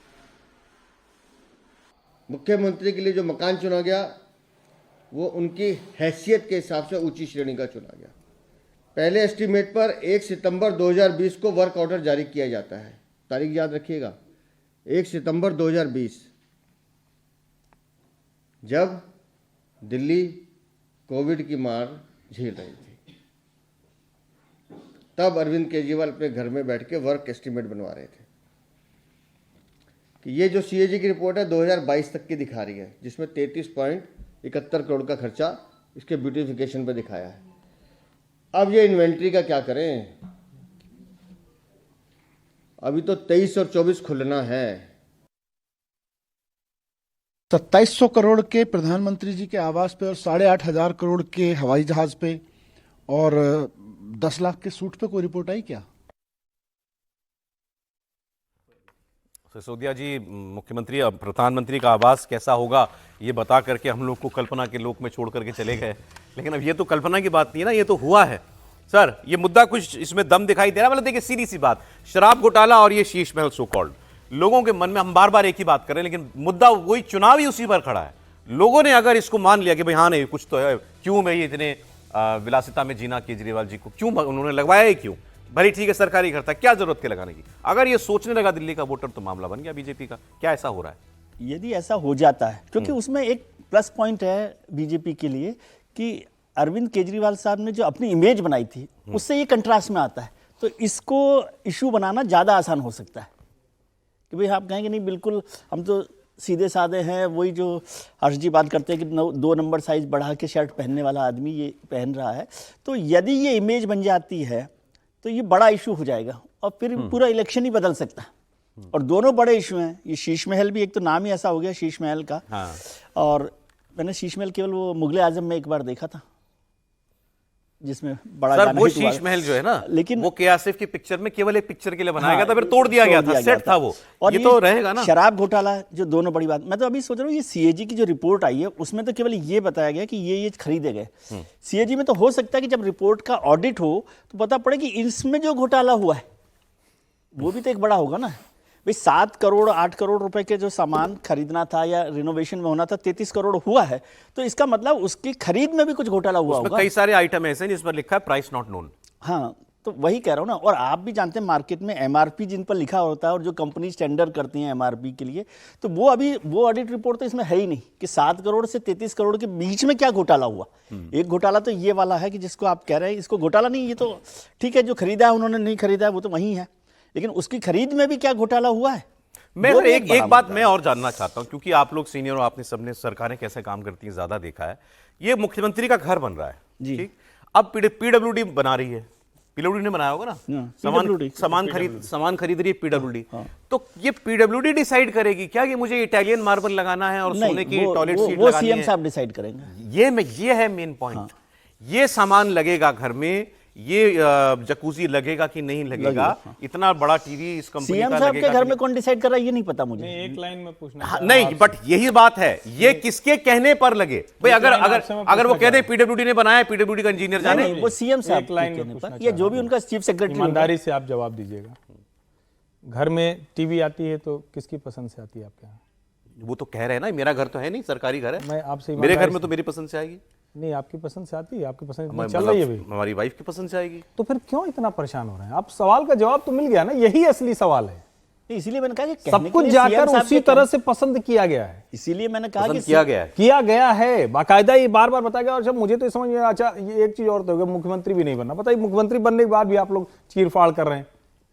[SPEAKER 10] मुख्यमंत्री के लिए जो मकान चुना गया वो उनकी हैसियत के हिसाब से ऊंची श्रेणी का चुना गया। पहले एस्टीमेट पर 1 सितंबर 2020 को वर्क ऑर्डर जारी किया जाता है। तारीख याद रखिएगा, 1 सितंबर 2020, जब दिल्ली कोविड की मार झेल रही थी। तब अरविंद केजरीवाल अपने घर में बैठ के वर्क एस्टीमेट बनवा रहे थे। कि ये जो सीएजी की रिपोर्ट है 2022 तक की दिखा रही है, जिसमें 33.71 करोड़ का खर्चा इसके ब्यूटिफिकेशन पर दिखाया है। अब ये इन्वेंट्री का क्या करें? अभी तो 23 और 24 खुलना है।
[SPEAKER 11] 2700 करोड़ के प्रधानमंत्री जी के आवास पे और 8,500 करोड़ के हवाई जहाज पे और 10 लाख के सूट पे कोई रिपोर्ट आई क्या?
[SPEAKER 1] सिसोदिया जी, मुख्यमंत्री प्रधानमंत्री का आवास कैसा होगा ये बता करके हम लोग को कल्पना के लोक में छोड़ करके चले गए, लेकिन अब ये तो कल्पना की बात नहीं है ना, ये तो हुआ है। सर, ये मुद्दा कुछ इसमें दम दिखाई दे रहा है? मतलब देखिए, सीधी सी बात, शराब घोटाला और ये शीश महल सो कॉल्ड, लोगों के मन में हम बार बार एक ही बात कर रहे हैं, लेकिन मुद्दा वही, चुनाव ही उसी पर खड़ा है। लोगों ने अगर इसको मान लिया कि भाई हाँ नहीं कुछ तो है, क्यों भाई इतने विलासिता में जीना केजरीवाल जी को, क्यों उन्होंने लगवाया ही क्यों? भले ठीक है सरकारी घर था, क्या जरूरत थी लगाने की? अगर ये सोचने लगा दिल्ली का वोटर तो मामला बन गया बीजेपी का। क्या ऐसा हो रहा है?
[SPEAKER 8] यदि ऐसा हो जाता है, क्योंकि उसमें एक प्लस पॉइंट है बीजेपी के लिए कि अरविंद केजरीवाल साहब ने जो अपनी इमेज बनाई थी उससे ये कंट्रास्ट में आता है, तो इसको इशू बनाना ज़्यादा आसान हो सकता है कि भाई आप कहेंगे नहीं बिल्कुल हम तो सीधे साधे हैं, वही जो हर्ष जी बात करते हैं कि 2 नंबर साइज बढ़ा के शर्ट पहनने वाला आदमी ये पहन रहा है। तो यदि ये इमेज बन जाती है तो ये बड़ा इशू हो जाएगा और फिर पूरा इलेक्शन ही बदल सकता है। और दोनों बड़े इशू हैं। ये शीश महल भी, एक तो नाम ही ऐसा हो गया शीश महल का।
[SPEAKER 1] हाँ।
[SPEAKER 8] और मैंने शीश महल केवल वो मुगले आजम में एक बार देखा था, जिसमें बड़ा
[SPEAKER 1] सर
[SPEAKER 8] गाना
[SPEAKER 1] वो
[SPEAKER 8] हिट हुआ।
[SPEAKER 1] शीश महल जो है ना,
[SPEAKER 8] लेकिन
[SPEAKER 1] वो के आसिफ की पिक्चर में केवल एक पिक्चर के लिए बनाया गया था, फिर तोड़ दिया गया था, सेट था वो।
[SPEAKER 8] और
[SPEAKER 1] ये तो रहेगा ना।
[SPEAKER 8] शराब घोटाला जो दोनों बड़ी बात, मैं तो अभी सोच रहा हूँ ये सीएजी की जो रिपोर्ट आई है उसमें तो केवल ये बताया गया कि ये खरीदे गए। सीएजी में तो हो सकता है कि जब रिपोर्ट का ऑडिट हो तो पता पड़े कि इसमें जो घोटाला हुआ है वो भी तो एक बड़ा होगा ना भाई। 7 करोड़ 8 करोड़ रुपए के जो सामान खरीदना था या रिनोवेशन में होना था, 33 करोड़ हुआ है, तो इसका मतलब उसकी खरीद में भी कुछ घोटाला हुआ होगा।
[SPEAKER 1] कई सारे आइटम ऐसे हैं जिस पर लिखा है प्राइस नॉट नोन।
[SPEAKER 8] हाँ, तो वही कह रहा हूँ ना। और आप भी जानते हैं मार्केट में एमआरपी जिन पर लिखा होता है और जो कंपनी टेंडर करती हैं एमआरपी के लिए, तो वो अभी वो ऑडिट रिपोर्ट तो इसमें है ही नहीं कि 7 करोड़ से 33 करोड़ के बीच में क्या घोटाला हुआ। एक घोटाला तो ये वाला है कि जिसको आप कह रहे हैं इसको घोटाला नहीं, ये तो ठीक है, जो खरीदा है उन्होंने नहीं खरीदा है वो तो वही है, लेकिन उसकी खरीद में भी क्या घोटाला हुआ है।
[SPEAKER 1] मैं एक बात मैं और जानना चाहता हूं, क्योंकि आप लोग सीनियर हो, आपने सबने सरकारें कैसे काम करती हैं ज्यादा देखा है। ये मुख्यमंत्री का घर बन रहा है
[SPEAKER 8] जी।
[SPEAKER 1] ठीक, अब पीडब्ल्यूडी बना रही है, पीडब्ल्यूडी ने बनाया होगा ना, सामान खरीद रही है पीडब्ल्यूडी। तो ये पीडब्ल्यूडी डिसाइड करेगी क्या कि मुझे इटालियन मार्बल लगाना है और सोने की टॉयलेट सीट लगानी है?
[SPEAKER 8] सीएम साहब डिसाइड करेंगे।
[SPEAKER 1] ये है मेन पॉइंट। ये सामान लगेगा घर में, ये जकूजी लगेगा कि नहीं लगेगा, इतना बड़ा टीवी इस कंपनी का
[SPEAKER 8] सीएम
[SPEAKER 1] लगेगा।
[SPEAKER 8] साहब के घर में कौन डिसाइड कर रहा है ये नहीं पता मुझे।
[SPEAKER 7] एक लाइन में पूछना
[SPEAKER 1] नहीं, बट यही बात है, ये किसके कहने पर लगे भाई? अगर वो कह दे पीडब्ल्यूडी ने बनाया, पीडब्ल्यूडी का इंजीनियर जाने,
[SPEAKER 8] वो सीएम साहब
[SPEAKER 7] एक लाइन में पूछना
[SPEAKER 8] या जो भी उनका चीफ सेक्रेटरी।
[SPEAKER 7] ईमानदारी से आप जवाब दीजिएगा। घर में टीवी आती है तो किसकी पसंद से आती है आपके यहाँ?
[SPEAKER 1] वो तो कह रहे हैं ना, मेरा घर तो है नहीं, सरकारी घर है।
[SPEAKER 7] मैं आपसे
[SPEAKER 1] मेरे घर में तो मेरी पसंद से आएगी।
[SPEAKER 7] नहीं, आपकी पसंद से आती है, आपकी पसंद में चल रही है भाई,
[SPEAKER 1] हमारी वाइफ की पसंद से आएगी।
[SPEAKER 7] तो फिर क्यों इतना परेशान हो रहे हैं आप? सवाल का जवाब तो मिल गया ना, यही असली सवाल है।
[SPEAKER 8] इसीलिए मैंने कहा कि
[SPEAKER 7] सब कुछ जाकर उसी तरह से पसंद किया गया है।
[SPEAKER 8] इसीलिए मैंने कहा कि
[SPEAKER 7] किया गया है बाकायदा, ये बार बार बताया गया। और जब मुझे तो समझ में, अच्छा ये एक चीज और तो मुख्यमंत्री भी नहीं बनना, पता है मुख्यमंत्री बनने के बाद भी आप लोग चीरफाड़ कर रहे हैं,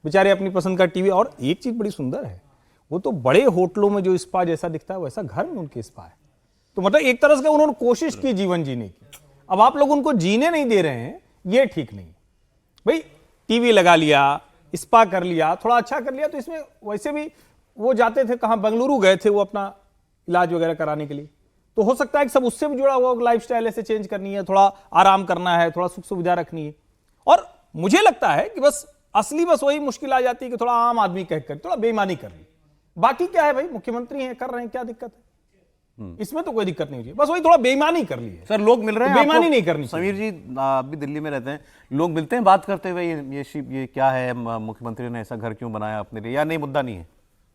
[SPEAKER 7] बेचारे अपनी पसंद का टीवी। और एक चीज बड़ी सुंदर है, वो तो बड़े होटलों में जो स्पा जैसा दिखता है वैसा घर में उनके स्पा है। तो मतलब एक तरह से उन्होंने कोशिश की जीवन जीने की, अब आप लोग उनको जीने नहीं दे रहे हैं, ये ठीक नहीं भाई। टीवी लगा लिया, स्पा कर लिया, थोड़ा अच्छा कर लिया, तो इसमें वैसे भी वो जाते थे कहां, बेंगलुरु गए थे वो अपना इलाज वगैरह कराने के लिए, तो हो सकता है कि सब उससे भी जुड़ा हुआ लाइफस्टाइल ऐसे चेंज करनी है, थोड़ा आराम करना है, थोड़ा सुख सुविधा रखनी है। और मुझे लगता है कि बस वही मुश्किल आ जाती है कि थोड़ा आम आदमी कहकर थोड़ा बेईमानी कर ली। बाकी क्या है भाई, मुख्यमंत्री हैं, कर रहे हैं, क्या दिक्कत है? इसमें तो कोई दिक्कत नहीं हुई, बस वही थोड़ा बेईमानी कर ली है।
[SPEAKER 1] सर लोग मिल रहे हैं,
[SPEAKER 7] बेईमानी नहीं करनी।
[SPEAKER 1] समीर जी आप भी दिल्ली में रहते हैं, लोग मिलते हैं, बात करते हुए ये क्या है, मुख्यमंत्री ने ऐसा घर क्यों बनाया अपने लिए, या नहीं मुद्दा नहीं है?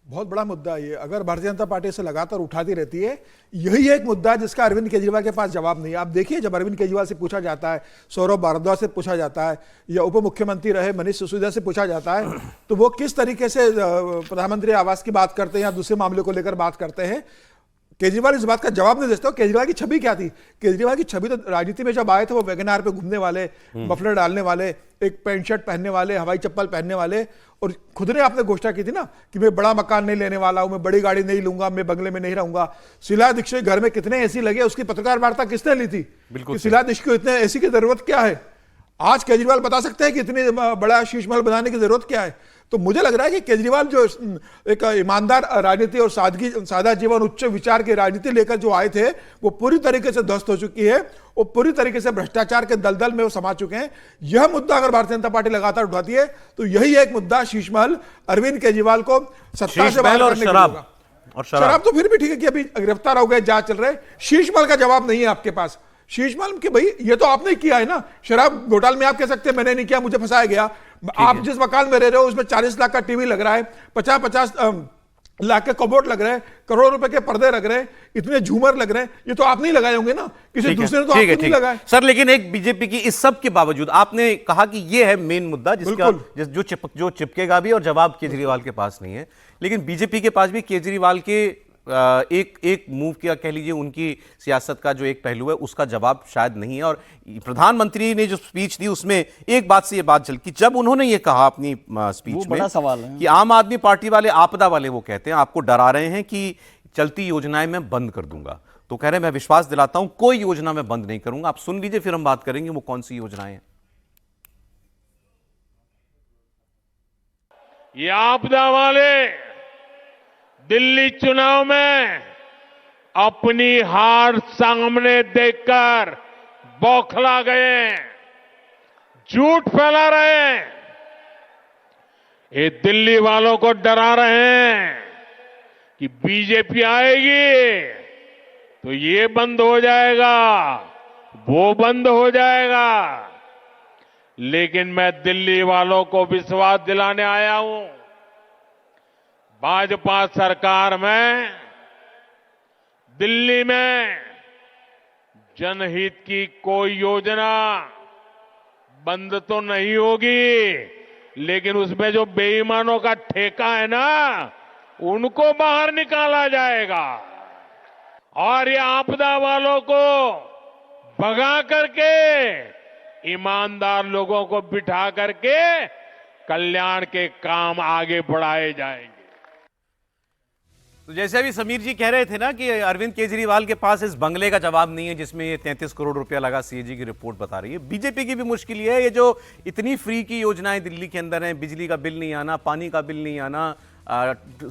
[SPEAKER 9] बहुत बड़ा मुद्दा है ये। अगर भारतीय जनता पार्टी से लगातार उठाती रहती है, यही एक मुद्दा है जिसका अरविंद केजरीवाल के पास जवाब नहीं है। आप देखिए, जब अरविंद केजरीवाल से पूछा जाता है, सौरभ भारद्वाज से पूछा जाता है, या उप मुख्यमंत्री रहे मनीष सिसोदिया से पूछा जाता है, तो वो किस तरीके से प्रधानमंत्री आवास की बात करते हैं या दूसरे मामले को लेकर बात करते हैं, केजरीवाल इस बात का जवाब नहीं देते। केजरीवाल की छवि क्या थी? केजरीवाल की छवि तो राजनीति में जब आए थे वो वैगनार पे घूमने वाले, मफलर डालने वाले, एक पैंट शर्ट पहनने वाले, हवाई चप्पल पहनने वाले, और खुद ने आपने घोषणा की थी ना कि मैं बड़ा मकान नहीं लेने वाला हूं, मैं बड़ी गाड़ी नहीं लूंगा, मैं बंगले में नहीं रहूंगा। शीला दीक्षित घर में कितने एसी लगे, उसकी पत्रकार वार्ता किसने ली थी कि शीला दीक्षित को इतने एसी की जरूरत क्या है? आज केजरीवाल बता सकते हैं कि इतने बड़ा शीश महल बनाने की जरूरत क्या है? तो मुझे लग रहा है कि केजरीवाल जो एक ईमानदार राजनीति और सादा जीवन, उच्च विचार की राजनीति लेकर जो आए थे, वो पूरी तरीके से ध्वस्त हो चुकी है। वो पूरी तरीके से भ्रष्टाचार के दलदल में वो समा चुके हैं। यह मुद्दा अगर भारतीय जनता पार्टी लगातार उठाती है तो यही एक मुद्दा शीश महल, अरविंद केजरीवाल को सत्ता से बाहर करने के लिए होगा। और शराब तो फिर भी ठीक है कि अभी गिरफ्तार हो गए, जांच चल रहे हैं। शीश महल का जवाब नहीं है आपके पास। शीश महल कि भाई ये तो आपने किया है ना, शराब घोटाले में आप कह सकते हैं मैंने नहीं किया, मुझे फंसाया गया। आप जिस मकान में रह रहे हो उसमें 40 लाख का टीवी लग रहा है, 50-50 लाख के कबोर्ड लग रहे हैं, करोड़ों रुपए के पर्दे लग रहे हैं, इतने झूमर लग रहे हैं, ये तो आप नहीं लगाए होंगे ना, किसी दूसरे ने तो आपको नहीं लगाए।
[SPEAKER 1] सर लेकिन एक बीजेपी की इस सब के बावजूद आपने कहा कि ये है मेन मुद्दा जिसका जो चिपकेगा भी, और जवाब केजरीवाल के पास नहीं है। लेकिन बीजेपी के पास भी केजरीवाल के एक मूव किया, कह लीजिए उनकी सियासत का जो एक पहलू है उसका जवाब शायद नहीं है। और प्रधानमंत्री ने जो स्पीच दी उसमें एक बात से ये बात चल कि जब उन्होंने ये कहा अपनी स्पीच में
[SPEAKER 8] बड़ा सवाल है
[SPEAKER 1] कि आम आदमी पार्टी वाले आपदा वाले, वो कहते हैं आपको डरा रहे हैं कि चलती योजनाएं मैं बंद कर दूंगा। तो कह रहे हैं मैं विश्वास दिलाता हूं कोई योजना मैं बंद नहीं करूंगा। आप सुन लीजिए, फिर हम बात करेंगे वो कौन सी योजनाएं हैं।
[SPEAKER 12] ये आपदा वाले दिल्ली चुनाव में अपनी हार सामने देखकर बौखला गए, झूठ फैला रहे हैं। ये दिल्ली वालों को डरा रहे हैं कि बीजेपी आएगी तो ये बंद हो जाएगा, वो बंद हो जाएगा। लेकिन मैं दिल्ली वालों को विश्वास दिलाने आया हूं, भाजपा सरकार में दिल्ली में जनहित की कोई योजना बंद तो नहीं होगी, लेकिन उसमें जो बेईमानों का ठेका है ना, उनको बाहर निकाला जाएगा और ये आपदा वालों को भगा करके ईमानदार लोगों को बिठा करके कल्याण के काम आगे बढ़ाए जाएंगे।
[SPEAKER 1] तो जैसे अभी समीर जी कह रहे थे ना कि अरविंद केजरीवाल के पास इस बंगले का जवाब नहीं है जिसमें ये 33 करोड़ रुपया लगा, सीएजी की रिपोर्ट बता रही है। बीजेपी की भी मुश्किल ये है, ये जो इतनी फ्री की योजनाएं दिल्ली के अंदर हैं, बिजली का बिल नहीं आना, पानी का बिल नहीं आना,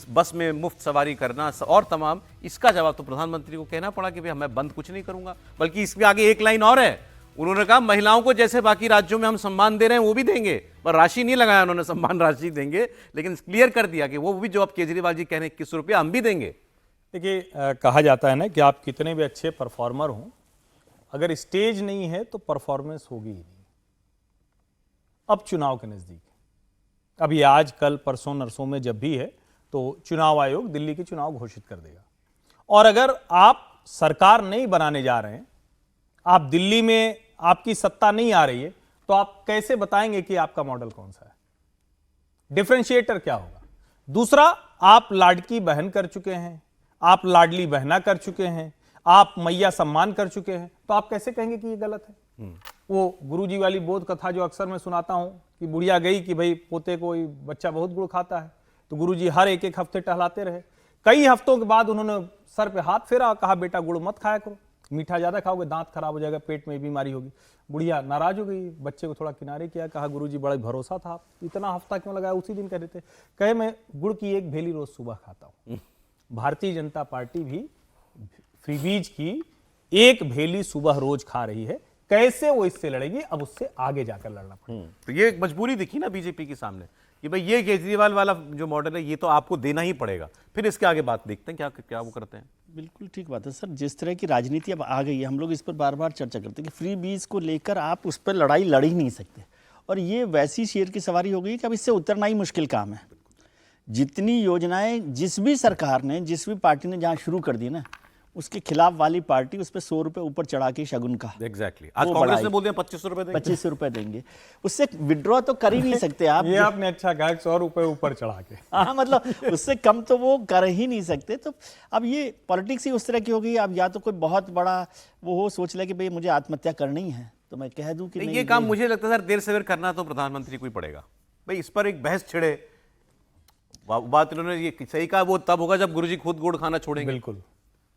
[SPEAKER 1] बस में मुफ्त सवारी करना और तमाम, इसका जवाब तो प्रधानमंत्री को कहना पड़ा कि भाई मैं बंद कुछ नहीं करूंगा। बल्कि इसके आगे एक लाइन और है, उन्होंने कहा महिलाओं को जैसे बाकी राज्यों में हम सम्मान दे रहे हैं वो भी देंगे, पर राशि नहीं लगाया उन्होंने, सम्मान राशि देंगे, लेकिन क्लियर कर दिया कि वो भी जो अब केजरीवाल जी कह रहे हैं 21 रुपया हम भी देंगे।
[SPEAKER 7] देखिए, कहा जाता है ना कि आप कितने भी अच्छे परफॉर्मर हों, अगर स्टेज नहीं है तो परफॉर्मेंस होगी ही नहीं। अब चुनाव के नजदीक, अब ये आज कल परसों नरसों में जब भी है तो चुनाव आयोग दिल्ली के चुनाव घोषित कर देगा। और अगर आप सरकार नहीं बनाने जा रहे हैं, आप दिल्ली में आपकी सत्ता नहीं आ रही है, तो आप कैसे बताएंगे कि आपका मॉडल कौन सा है? डिफरेंशिएटर क्या होगा? दूसरा, आप लाडकी बहन कर चुके हैं, आप लाडली बहना कर चुके हैं, आप मैया सम्मान कर चुके हैं, तो आप कैसे कहेंगे कि ये गलत है? वो गुरुजी वाली बोध कथा जो अक्सर मैं सुनाता हूं कि बुढ़िया गई कि भाई पोते को बच्चा बहुत गुड़ खाता है, तो गुरुजी हर एक हफ्ते टहलाते रहे। कई हफ्तों के बाद उन्होंने सर पे हाथ फेरा, कहा बेटा गुड़ मत खाया करो, मीठा ज्यादा खाओगे दांत खराब हो जाएगा, पेट में बीमारी होगी। बुढ़िया नाराज हो गई, बच्चे को थोड़ा किनारे किया, कहा गुरुजी बड़ा भरोसा था, आप इतना हफ्ता क्यों लगाया? उसी दिन कह रहे थे, कहे मैं गुड़ की एक भेली रोज सुबह खाता हूं। भारतीय जनता पार्टी भी फ्रीबीज की एक भेली सुबह रोज खा रही है, कैसे वो इससे लड़ेगी? अब उससे आगे जाकर लड़ना पड़ेगा।
[SPEAKER 1] तो ये एक मजबूरी दिखी ना बीजेपी के सामने कि भाई ये केजरीवाल वाला जो मॉडल है ये तो आपको देना ही पड़ेगा, फिर इसके आगे बात देखते हैं क्या क्या वो करते हैं।
[SPEAKER 8] बिल्कुल ठीक बात है सर, जिस तरह की राजनीति अब आ गई है, हम लोग इस पर बार बार चर्चा करते हैं कि फ्री बीज को लेकर आप उस पर लड़ाई लड़ ही नहीं सकते, और ये वैसी शेर की सवारी हो गई कि अब इससे उतरना ही मुश्किल काम है। जितनी योजनाएं जिस भी सरकार ने, जिस भी पार्टी ने जहां शुरू कर दी ना, उसके खिलाफ वाली पार्टी उस पर 100 रुपए ऊपर चढ़ा के शगुन का।
[SPEAKER 1] एग्जैक्टली आज कांग्रेस ने बोल दिया 25 रुपए देंगे,
[SPEAKER 8] 25 रुपए देंगे, उससे विड्रॉ तो कर ही नहीं सकते आप।
[SPEAKER 7] ये आपने अच्छा कहा, 100 रुपए ऊपर चढ़ा के।
[SPEAKER 8] हाँ, मतलब उससे कम तो वो कर ही नहीं सकते। तो अब ये पॉलिटिक्स ही उस तरह की हो गई। अब या तो कोई बहुत बड़ा वो हो, सोच ले कि भाई मुझे आत्महत्या करनी है तो मैं कह दूं कि नहीं,
[SPEAKER 1] ये काम मुझे लगता है सर देर सवेर करना तो प्रधानमंत्री को ही पड़ेगा। भाई इस पर एक बहस छिड़े, बात इन्होंने ये सही कहा, वो तब होगा जब गुरुजी खुद गुड़ खाना छोड़ेंगे।
[SPEAKER 7] बिल्कुल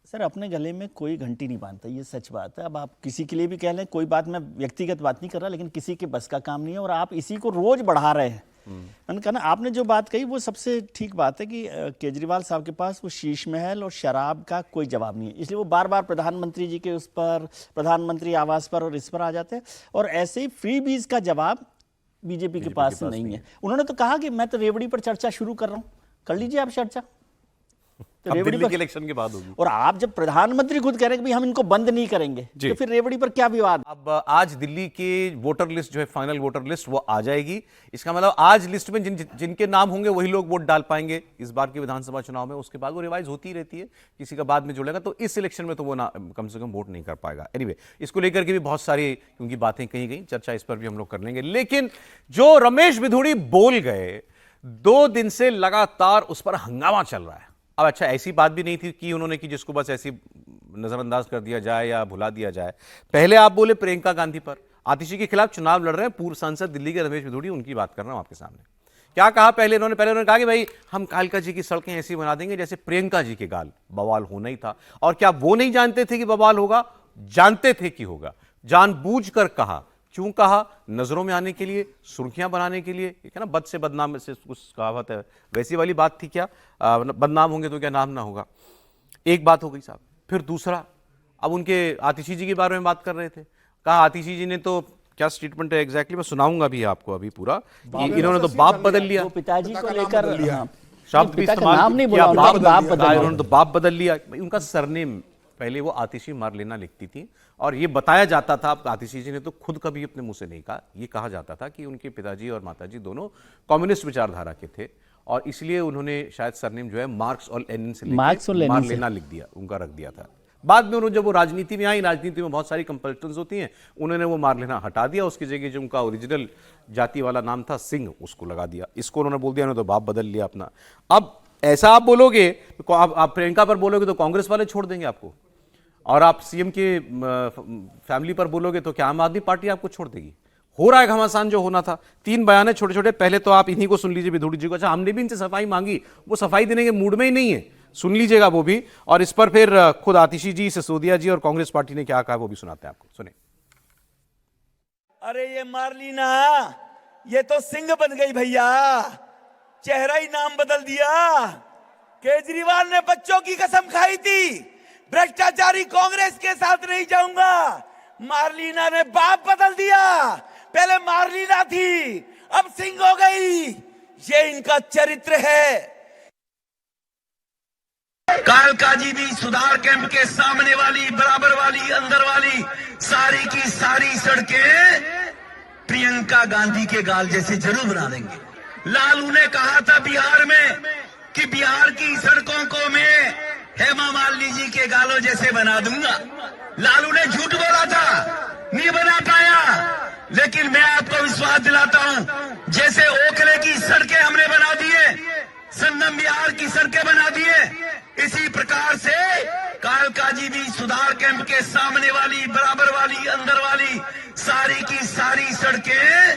[SPEAKER 8] सर, अपने गले में कोई घंटी नहीं बांधता, ये सच बात है। अब आप किसी के लिए भी कह लें, कोई बात मैं व्यक्तिगत बात नहीं कर रहा, लेकिन किसी के बस का काम नहीं है और आप इसी को रोज बढ़ा रहे हैं। मैंने कहा ना, आपने जो बात कही वो सबसे ठीक बात है कि केजरीवाल साहब के पास वो शीश महल और शराब का कोई जवाब नहीं है, इसलिए वो बार बार प्रधानमंत्री जी के उस पर, प्रधानमंत्री आवास पर और इस पर आ जाते हैं। और ऐसे ही फ्री बीज का जवाब बीजेपी के पास नहीं है। उन्होंने तो कहा कि मैं तो रेवड़ी पर चर्चा शुरू कर रहा हूं, कर लीजिए आप चर्चा,
[SPEAKER 1] तो दिल्ली के इलेक्शन के बाद होगी।
[SPEAKER 8] और आप जब प्रधानमंत्री खुद कह रहे हैं कि हम इनको बंद नहीं करेंगे, तो फिर रेवड़ी पर क्या विवाद?
[SPEAKER 1] अब आज दिल्ली की वोटर लिस्ट जो है, फाइनल वोटर लिस्ट, वो आ जाएगी। इसका मतलब आज लिस्ट में जिनके नाम होंगे वही लोग वोट डाल पाएंगे इस बार के विधानसभा चुनाव में। उसके बाद वो रिवाइज होती रहती है, किसी का बाद में जुड़ेगा, तो इस इलेक्शन में तो वो कम से कम वोट नहीं कर पाएगा। एनीवे, इसको लेकर के भी बहुत सारी क्योंकि बातें कही गई, चर्चा इस पर भी हम लोग कर लेंगे। लेकिन जो रमेश बिधूड़ी बोल गए, 2 दिन से लगातार उस पर हंगामा चल रहा है। अब अच्छा, ऐसी बात भी नहीं थी कि उन्होंने कि जिसको बस ऐसी नजरअंदाज कर दिया जाए या भुला दिया जाए। पहले आप बोले प्रियंका गांधी पर, आतिशी के खिलाफ चुनाव लड़ रहे हैं पूर्व सांसद दिल्ली के रमेश बिधूड़ी, उनकी बात कर रहा हूं आपके सामने क्या कहा पहले उन्होंने कहा कि भाई हम कालका जी की सड़कें ऐसी बना देंगे जैसे प्रियंका जी के गाल, बवाल होना ही था। और क्या वो नहीं जानते थे कि बवाल होगा? जानते थे कि होगा, जानबूझकर कहा। क्यों कहा? नजरों में आने के लिए, सुर्खियां बनाने के लिए। क्या ना, बद से बदनाम से कुछ कहावत है, वैसी वाली बात थी क्या? बदनाम होंगे तो क्या नाम ना होगा। एक बात हो गई साहब। फिर दूसरा, अब उनके आतिशी जी के बारे में बात कर रहे थे। कहा आतिशी जी ने तो क्या स्टेटमेंट है एग्जैक्टली, मैं सुनाऊंगा भी आपको अभी पूरा। इन्होंने तो बाप बदल लिया,
[SPEAKER 8] पिताजी को लेकर
[SPEAKER 1] शब्द भी इस्तेमाल किया, उन्होंने तो बाप बदल लिया। उनका सरनेम पहले वो आतिशी मार्लेना लिखती थी, और ये बताया जाता था, आतिशी जी ने तो खुद कभी अपने मुंह से नहीं कहा, ये कहा जाता था कि उनके पिताजी और माताजी दोनों कम्युनिस्ट विचारधारा के थे, और इसलिए उन्होंने शायद सरनेम जो है मार्क्स और लेनिन से मार्लेना लिख दिया, उनका रख दिया था। बाद में उन्होंने जब वो राजनीति में आई, राजनीति में बहुत सारी कंपल्शंस होती हैं, उन्होंने वो मार्लेना हटा दिया, उसकी जगह जो उनका ओरिजिनल जाति वाला नाम था सिंह, उसको लगा दिया। इसको उन्होंने बोल दिया, उन्होंने तो बाप बदल लिया अपना। अब ऐसा आप बोलोगे तो आप प्रियंका पर बोलोगे तो कांग्रेस वाले छोड़ देंगे आपको, और आप सीएम के फैमिली पर बोलोगे तो क्या आम आदमी पार्टी आपको छोड़ देगी? हो रहा है घमासान जो होना था। 3 बयान है छोटे छोटे, पहले तो आप इन्हीं को सुन लीजिए, विधुड़ी जी को। अच्छा, हमने भी इनसे सफाई मांगी, वो सफाई देने के मूड में ही नहीं है, सुन लीजिएगा वो भी। और इस पर फिर खुद आतिशी जी, सिसोदिया जी और कांग्रेस पार्टी ने क्या कहा वो भी सुनाते हैं आपको, सुने।
[SPEAKER 13] अरे ये मार्लिना, ये तो सिंह बन गई भैया, चेहरा ही नाम बदल दिया। केजरीवाल ने बच्चों की कसम खाई थी, भ्रष्टाचारी कांग्रेस के साथ नहीं जाऊंगा। मार्लिना ने बाप बदल दिया, पहले मार्लिना थी, अब सिंह हो गई। ये इनका चरित्र है। कालका जी भी सुधार कैंप के सामने वाली, बराबर वाली, अंदर वाली सारी की सारी सड़कें प्रियंका गांधी के गाल जैसे जरूर बना देंगे। लालू ने कहा था बिहार में कि बिहार की सड़कों को मैं हेमा मालिनी जी के गालों जैसे बना दूंगा। लालू ने झूठ बोला था, नहीं बना पाया, लेकिन मैं आपको विश्वास दिलाता हूं, जैसे ओखले की सड़कें हमने बना दिए, संगम बिहार की सड़कें बना दिए, इसी प्रकार से कालका जी भी सुधार कैंप के सामने वाली, बराबर वाली, अंदर वाली सारी की सारी सड़कें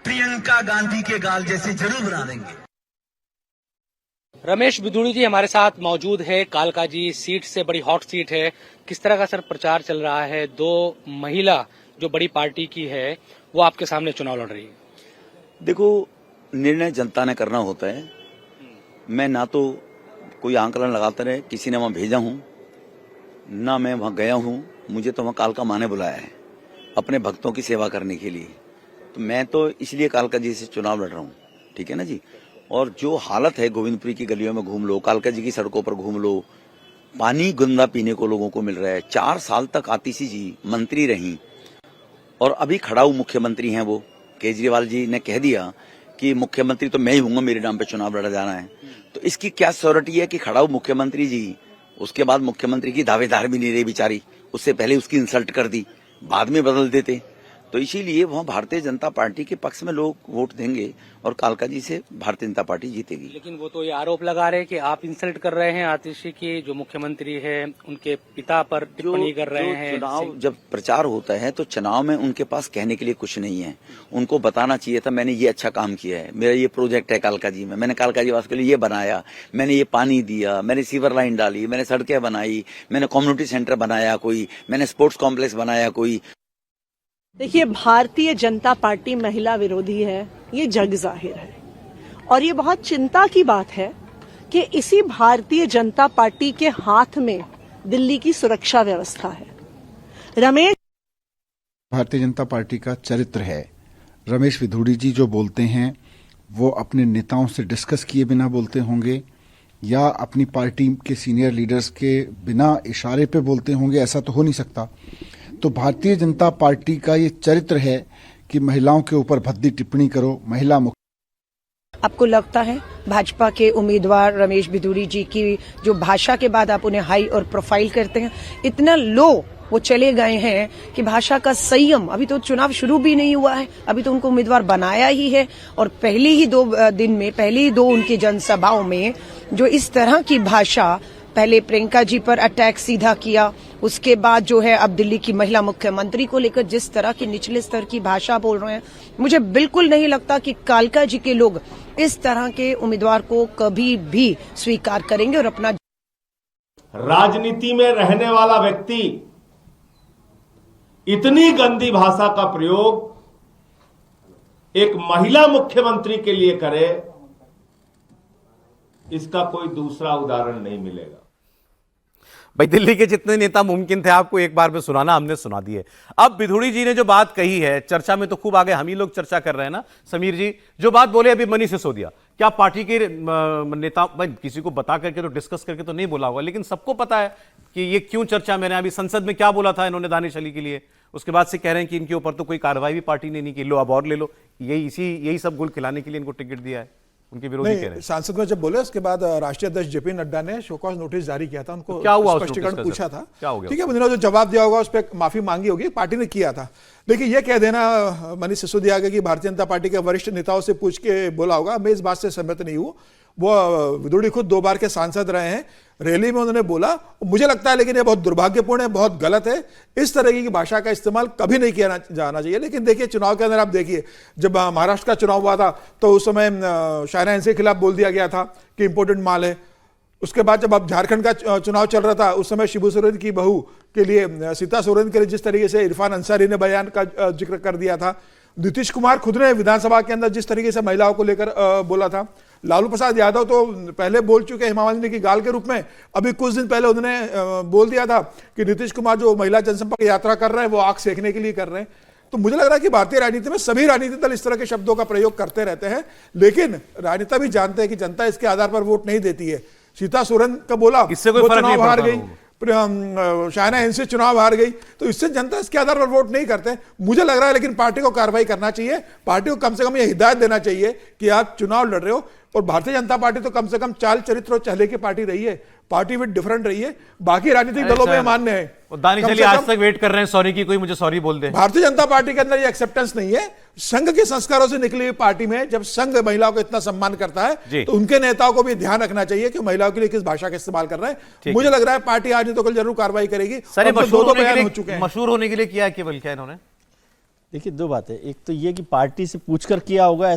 [SPEAKER 13] प्रियंका गांधी के गाल जैसे जरूर बना देंगे।
[SPEAKER 4] रमेश बिधूड़ी जी हमारे साथ मौजूद है। कालका जी सीट से बड़ी हॉट सीट है, किस तरह का सर प्रचार चल रहा है? 2 महिला जो बड़ी पार्टी की है वो आपके सामने चुनाव लड़ रही है।
[SPEAKER 14] देखो, निर्णय जनता ने करना होता है। मैं ना तो कोई आंकलन लगाता रहे, किसी ने वहां भेजा हूं, ना मैं वहां गया हूं। मुझे तो वहां कालका माँ ने बुलाया है अपने भक्तों की सेवा करने के लिए, तो मैं तो इसलिए कालका जी से चुनाव लड़ रहा हूँ। ठीक है ना जी। और जो हालत है, गोविंदपुरी की गलियों में घूम लो, कालका जी की सड़कों पर घूम लो, पानी गंदा पीने को लोगों को मिल रहा है। 4 साल तक आतिशी जी मंत्री रही और अभी खड़ाऊ मुख्यमंत्री हैं। वो केजरीवाल जी ने कह दिया कि मुख्यमंत्री तो मैं ही हूंगा, मेरे नाम पे चुनाव लड़ा जाना है। तो इसकी क्या श्योरिटी है कि खड़ाऊ मुख्यमंत्री जी, उसके बाद मुख्यमंत्री की दावेदार भी नहीं रही बेचारी, उससे पहले उसकी इंसल्ट कर दी, बाद में बदल देते। तो इसीलिए वहाँ भारतीय जनता पार्टी के पक्ष में लोग वोट देंगे और कालका जी से भारतीय जनता पार्टी जीतेगी।
[SPEAKER 4] लेकिन वो तो ये आरोप लगा रहे हैं कि आप इंसल्ट कर रहे हैं आतिशी की, जो मुख्यमंत्री है उनके पिता पर टिप्पणी कर रहे हैं।
[SPEAKER 14] चुनाव जब प्रचार होता है तो चुनाव में उनके पास कहने के लिए कुछ नहीं है। उनको बताना चाहिए था मैंने ये अच्छा काम किया है, मेरा ये प्रोजेक्ट है कालका जी में, मैंने कालका जी वास के लिए ये बनाया, मैंने ये पानी दिया, मैंने सीवर लाइन डाली, मैंने सड़कें बनाई, मैंने कम्युनिटी सेंटर बनाया कोई, मैंने स्पोर्ट्स कॉम्प्लेक्स बनाया कोई।
[SPEAKER 15] देखिए, भारतीय जनता पार्टी महिला विरोधी है, ये जग जाहिर है, और ये बहुत चिंता की बात है कि इसी भारतीय जनता पार्टी के हाथ में दिल्ली की सुरक्षा व्यवस्था है। रमेश,
[SPEAKER 11] भारतीय जनता पार्टी का चरित्र है। रमेश विधूड़ी जी जो बोलते हैं वो अपने नेताओं से डिस्कस किए बिना बोलते होंगे या अपनी पार्टी के सीनियर लीडर्स के बिना इशारे पे बोलते होंगे, ऐसा तो हो नहीं सकता। तो भारतीय जनता पार्टी का ये चरित्र है कि महिलाओं के ऊपर भद्दी टिप्पणी करो, महिला
[SPEAKER 15] आपको लगता है भाजपा के उम्मीदवार रमेश बिधूड़ी जी की जो भाषा के बाद आप उन्हें हाई और प्रोफाइल करते हैं, इतना लो वो चले गए हैं कि भाषा का संयम, अभी तो चुनाव शुरू भी नहीं हुआ है, अभी तो उनको उम्मीदवार बनाया ही है, और पहले ही 2 दिन में, पहले ही 2 उनकी जनसभाओं में जो इस तरह की भाषा, पहले प्रियंका जी पर अटैक सीधा किया, उसके बाद जो है अब दिल्ली की महिला मुख्यमंत्री को लेकर जिस तरह की निचले स्तर की भाषा बोल रहे हैं, मुझे बिल्कुल नहीं लगता कि कालका जी के लोग इस तरह के उम्मीदवार को कभी भी स्वीकार करेंगे और अपना
[SPEAKER 16] राजनीति में रहने वाला व्यक्ति इतनी गंदी भाषा का प्रयोग एक महिला मुख्यमंत्री के लिए करे, इसका कोई दूसरा उदाहरण नहीं मिलेगा।
[SPEAKER 1] भाई दिल्ली के जितने नेता मुमकिन थे आपको एक बार में सुनाना, हमने सुना दिए। अब विधुड़ी जी ने जो बात कही है, चर्चा में तो खूब आगे हम ही लोग चर्चा कर रहे हैं ना। समीर जी जो बात बोले अभी मनीष सिसोदिया, क्या पार्टी के नेता, भाई किसी को बता करके तो डिस्कस करके तो नहीं बोला होगा, लेकिन सबको पता है कि ये क्यों चर्चा में। अभी संसद में क्या बोला था इन्होंने दानिश अली के लिए, उसके बाद से कह रहे हैं कि इनके ऊपर तो कोई कार्रवाई भी पार्टी ने नहीं की, लो अब और ले लो। यही सब गुल खिलाने के लिए इनको टिकट दिया है, उनके विरोधी कह रहे हैं।
[SPEAKER 9] सांसद में जब बोले उसके बाद राष्ट्रीय अध्यक्ष जेपी नड्डा ने शोकॉज नोटिस जारी किया था, उनको
[SPEAKER 1] क्या हुआ,
[SPEAKER 9] स्पष्टीकरण पूछा था।
[SPEAKER 1] क्या हो गया?
[SPEAKER 9] ठीक है, उन्होंने जो जवाब दिया होगा उस पर माफी मांगी होगी, पार्टी ने किया था। लेकिन ये कह देना मनीष सिसोदिया कि भारतीय जनता पार्टी के वरिष्ठ नेताओं से पूछ के बोला होगा, मैं इस बात से सहमत नहीं हूं। वो विधुड़ी खुद 2 बार के सांसद रहे हैं, रैली में उन्होंने बोला, मुझे लगता है लेकिन ये बहुत दुर्भाग्यपूर्ण है, बहुत गलत है, इस तरह की भाषा का इस्तेमाल कभी नहीं किया जाना चाहिए। लेकिन देखिए चुनाव के अंदर आप देखिए, जब महाराष्ट्र का चुनाव हुआ था तो उस समय शायना इनके खिलाफ बोल दिया गया था कि इंपोर्टेड माल है। उसके बाद जब अब झारखंड का चुनाव चल रहा था, उस समय शिबू सोरेन की बहू के लिए, सीता सोरेन के लिए जिस तरीके से इरफान अंसारी ने बयान का जिक्र कर दिया था, नीतीश कुमार खुद ने विधानसभा के अंदर जिस तरीके से महिलाओं को लेकर बोला था, लालू प्रसाद यादव तो पहले बोल चुके हेमा मालिनी की गाल के रूप में, अभी कुछ दिन पहले उन्होंने बोल दिया था कि नीतीश कुमार जो महिला जनसंपर्क यात्रा कर रहे हैं वो आग सेकने के लिए कर रहे हैं। तो मुझे लग रहा है कि भारतीय राजनीति में सभी राजनीतिक दल इस तरह के शब्दों का प्रयोग करते रहते हैं, लेकिन राजनेता भी जानते हैं कि जनता इसके आधार पर वोट नहीं देती है। सीता सोरेन का बोला,
[SPEAKER 1] इससे कोई फर्क नहीं
[SPEAKER 9] हार
[SPEAKER 1] पड़ता,
[SPEAKER 9] गई, शायना इनसे चुनाव हार गई, तो इससे जनता इसके आधार पर वोट नहीं करते। मुझे लग रहा है लेकिन पार्टी को कार्रवाई करना चाहिए, पार्टी को कम से कम ये हिदायत देना चाहिए कि आप चुनाव लड़ रहे हो, और भारतीय जनता पार्टी तो कम से कम चाल चरित्र और चहले की पार्टी रही है, पार्टी विद डिफरेंट रही है, बाकी राजनीतिक दलों में मान्य है।
[SPEAKER 1] दानिश अली आज तक वेट कर रहे हैं सॉरी की, कोई मुझे सॉरी बोल दे।
[SPEAKER 9] भारतीय जनता पार्टी के अंदर ये एक्सेप्टेंस नहीं है। संघ के संस्कारों से निकली हुई पार्टी में जब संघ महिलाओं को इतना सम्मान करता है तो उनके नेताओं को भी ध्यान रखना चाहिए कि महिलाओं के लिए किस भाषा का इस्तेमाल कर रहे हैं। मुझे लग रहा है पार्टी आज नहीं तो कल जरूर कार्रवाई करेगी।
[SPEAKER 1] मशहूर होने के लिए किया है केवल, क्या इन्होंने?
[SPEAKER 8] देखिए 2 बातें, एक तो ये कि पार्टी से पूछकर किया होगा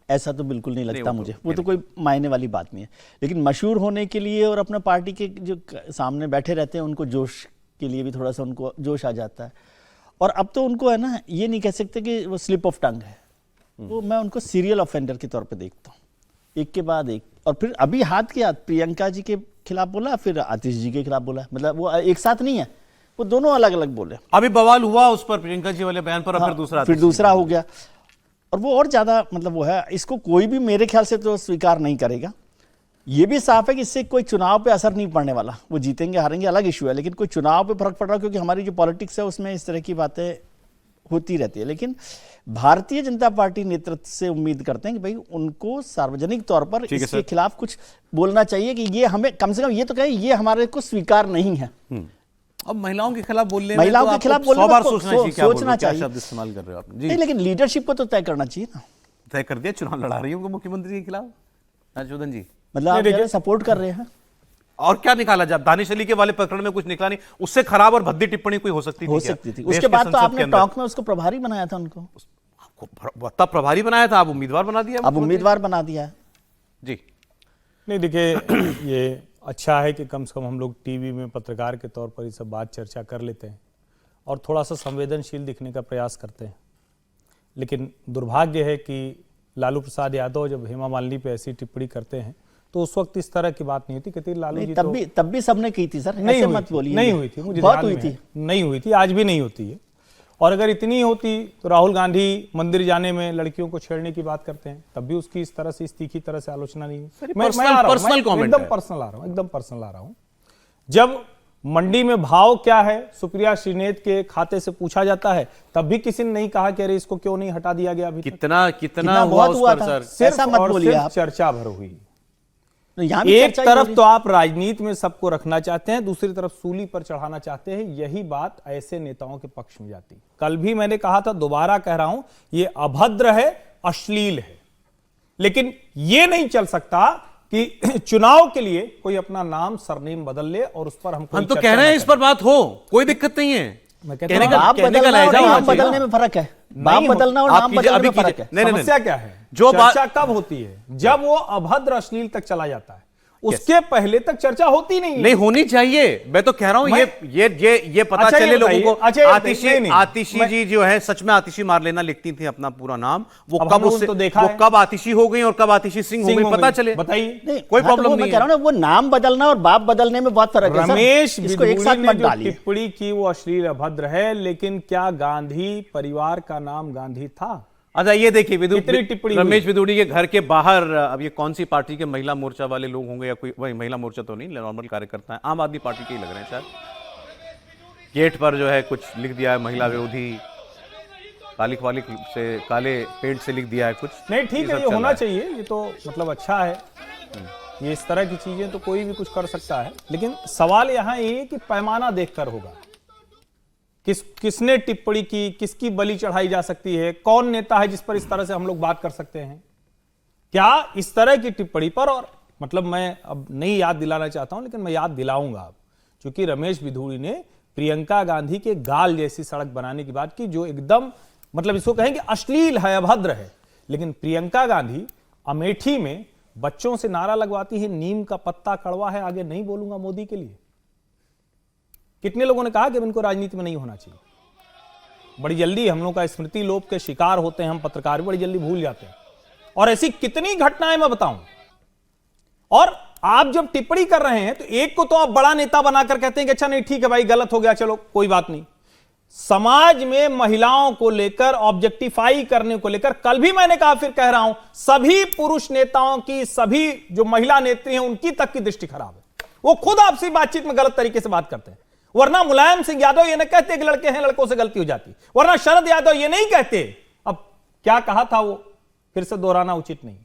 [SPEAKER 8] ऐसा तो बिल्कुल नहीं लगता मुझे, वो तो कोई मायने वाली बात नहीं है। लेकिन मशहूर होने के लिए और अपना पार्टी के जो सामने बैठे रहते हैं उनको जोश के लिए भी थोड़ा सा उनको जोश आ जाता है। और अब तो उनको है ना, ये नहीं कह सकते कि वो स्लिप ऑफ टंग है, वो मैं उनको सीरियल ऑफेंडर के तौर पे देखता हूँ, एक के बाद एक। और फिर अभी हाथ के हाथ प्रियंका जी के खिलाफ बोला, फिर आतिश जी के खिलाफ बोला, मतलब वो एक साथ नहीं है, वो दोनों अलग अलग बोले।
[SPEAKER 1] अभी बवाल हुआ उस पर प्रियंका जी वाले बयान पर,
[SPEAKER 8] हाँ,
[SPEAKER 1] फिर दूसरा
[SPEAKER 8] हो गया, और वो और ज्यादा मतलब वो है, इसको कोई भी मेरे ख्याल से तो स्वीकार नहीं करेगा। ये भी साफ है कि इससे कोई चुनाव पे असर नहीं पड़ने वाला, वो जीतेंगे हारेंगे अलग इशू है, लेकिन कोई चुनाव पे फर्क पड़ रहा है क्योंकि हमारी जो पॉलिटिक्स है उसमें इस तरह की बातें होती रहती है। लेकिन भारतीय जनता पार्टी नेतृत्व से उम्मीद करते हैं कि भाई उनको सार्वजनिक तौर पर इसके खिलाफ कुछ बोलना चाहिए कि ये हमें कम से कम ये तो कहे ये हमारे को स्वीकार नहीं है।
[SPEAKER 1] अब महिलाओं के खिलाफ बोलने
[SPEAKER 8] महिलाओं के खिलाफ बोलने में
[SPEAKER 1] सोचना चाहिए, शब्द इस्तेमाल कर रहे हो आप जी।
[SPEAKER 8] नहीं, लेकिन लीडरशिप को तो तय करना चाहिए ना।
[SPEAKER 1] तय कर दिया, चुनाव लड़ा रही हूँ मुख्यमंत्री के खिलाफ हर्षवर्धन जी,
[SPEAKER 8] मतलब आप सपोर्ट कर रहे हैं।
[SPEAKER 1] और क्या निकाला जाए? दानिश अली के वाले प्रकरण में कुछ निकला नहीं, उससे खराब और भद्दी टिप्पणी कोई हो सकती थी।
[SPEAKER 8] उसके बाद तो आपने टॉक में उसको प्रभारी बनाया था, उनको
[SPEAKER 1] तब प्रभारी बनाया था, अब उम्मीदवार बना दिया।
[SPEAKER 8] अब उम्मीदवार बना दिया है
[SPEAKER 1] जी।
[SPEAKER 7] नहीं देखिए, ये अच्छा है कि कम से कम हम लोग टीवी में पत्रकार के तौर पर ये सब बात चर्चा कर लेते हैं और थोड़ा सा संवेदनशील दिखने का प्रयास करते हैं। लेकिन दुर्भाग्य है कि लालू प्रसाद यादव जब हेमा मालिनी पे ऐसी टिप्पणी करते हैं तो उस वक्त इस तरह की बात नहीं होती। कहती लालू जी
[SPEAKER 8] तब भी सबने की थी सर,
[SPEAKER 7] नहीं
[SPEAKER 8] मत बोलिए।
[SPEAKER 7] नहीं हुई थी, मुझे
[SPEAKER 8] बहुत हुई थी,
[SPEAKER 7] नहीं हुई थी, आज भी नहीं होती है। और अगर इतनी होती तो राहुल गांधी मंदिर जाने में लड़कियों को छेड़ने की बात करते हैं, तब भी उसकी इस तरह से, इस तीखी तरह से आलोचना नहीं हुई।
[SPEAKER 1] मैं पर्सनल कमेंट,
[SPEAKER 7] एकदम पर्सनल आ रहा हूं। जब मंडी में भाव क्या है सुप्रिया श्रीनेत के खाते से पूछा जाता है, तब भी किसी ने नहीं कहा कि अरे इसको क्यों नहीं हटा दिया गया अभी तक।
[SPEAKER 1] कितना हुआ उस पर सर?
[SPEAKER 7] सिर्फ चर्चा भर हुई। एक तरफ तो आप राजनीति में सबको रखना चाहते हैं, दूसरी तरफ सूली पर चढ़ाना चाहते हैं, यही बात ऐसे नेताओं के पक्ष में जाती है। कल भी मैंने कहा था, दोबारा कह रहा हूं, ये अभद्र है, अश्लील है, लेकिन ये नहीं चल सकता कि चुनाव के लिए कोई अपना नाम सरनेम बदल ले और उस पर हम
[SPEAKER 1] तो कह रहे हैं इस पर बात हो, कोई दिक्कत नहीं है।
[SPEAKER 7] मैं कहता हूं,
[SPEAKER 8] बाप बदलना और नाम बदलने में फर्क है। बाप बदलना और नाम बदलने में फर्क है।
[SPEAKER 7] समस्या क्या है?
[SPEAKER 1] जो
[SPEAKER 7] चर्चा कब होती है? जब वो अभद्र अश्लील तक चला जाता है, उसके पहले तक चर्चा होती नहीं
[SPEAKER 1] होनी चाहिए। मैं तो कह रहा हूं ये पता
[SPEAKER 7] अच्छा,
[SPEAKER 1] चले लोगों को।
[SPEAKER 7] अच्छा,
[SPEAKER 1] आतिशी जी जो है सच में आतिशी मार लेना लिखती थी अपना पूरा नाम, वो कब उससे
[SPEAKER 7] तो देखा
[SPEAKER 1] वो कब आतिशी हो गई और कब आतिशी सिंह हो गई पता चले।
[SPEAKER 7] बताइए,
[SPEAKER 1] कोई प्रॉब्लम नहीं
[SPEAKER 8] मैं कह रहा हूं ना, वो नाम बदलना और बाप बदलने में बहुत फर्क है।
[SPEAKER 7] रमेश
[SPEAKER 8] इसको एक साथ मत डालिए।
[SPEAKER 7] टिप्पणी की वो अश्लील अभद्र है, लेकिन क्या गांधी परिवार का नाम गांधी था?
[SPEAKER 1] अच्छा ये देखिए
[SPEAKER 7] टिप्पणी
[SPEAKER 1] रमेश विदुड़ी के घर के बाहर अब ये कौन सी पार्टी के महिला मोर्चा वाले लोग होंगे या कोई वही महिला मोर्चा तो नहीं, नॉर्मल कार्यकर्ता है, आम आदमी पार्टी के ही लग रहे हैं शायद। गेट पर जो है कुछ लिख दिया है महिला विरोधी, काले पेंट से लिख दिया है कुछ।
[SPEAKER 7] नहीं ठीक है, ये होना चाहिए, ये तो मतलब अच्छा है। ये इस तरह की चीजें तो कोई भी कुछ कर सकता है, लेकिन सवाल यहां ये है कि पैमाना देखकर होगा। किसने टिप्पणी की, किसकी बलि चढ़ाई जा सकती है, कौन नेता है जिस पर इस तरह से हम लोग बात कर सकते हैं? क्या इस तरह की टिप्पणी पर, और मतलब मैं अब नहीं याद दिलाना चाहता हूं, लेकिन मैं याद दिलाऊंगा अब, क्योंकि रमेश विधुड़ी ने प्रियंका गांधी के गाल जैसी सड़क बनाने की बात की, जो एकदम मतलब इसको कहें कि अश्लील है, अभद्र है। लेकिन प्रियंका गांधी अमेठी में बच्चों से नारा लगवाती है, नीम का पत्ता कड़वा है, आगे नहीं बोलूंगा मोदी के लिए। कितने लोगों ने कहा कि अब इनको राजनीति में नहीं होना चाहिए। बड़ी जल्दी हम लोग का स्मृति लोप के शिकार होते हैं हम पत्रकार, बड़ी जल्दी भूल जाते हैं, और ऐसी कितनी घटनाएं मैं बताऊं। और आप जब टिप्पणी कर रहे हैं तो एक को तो आप बड़ा नेता बनाकर कहते हैं कि अच्छा नहीं ठीक है भाई गलत हो गया, चलो कोई बात नहीं। समाज में महिलाओं को लेकर ऑब्जेक्टिफाई करने को लेकर, कल भी मैंने कहा फिर कह रहा हूं, सभी पुरुष नेताओं की, सभी जो महिला नेत्री हैं उनकी तक की दृष्टि खराब है। वो खुद आपसी बातचीत में गलत तरीके से बात करते हैं। वरना मुलायम सिंह यादव ये न कहते कि लड़के हैं लड़कों से गलती हो जाती, वरना शरद यादव ये नहीं कहते। अब क्या कहा था वो फिर से दोहराना उचित नहीं,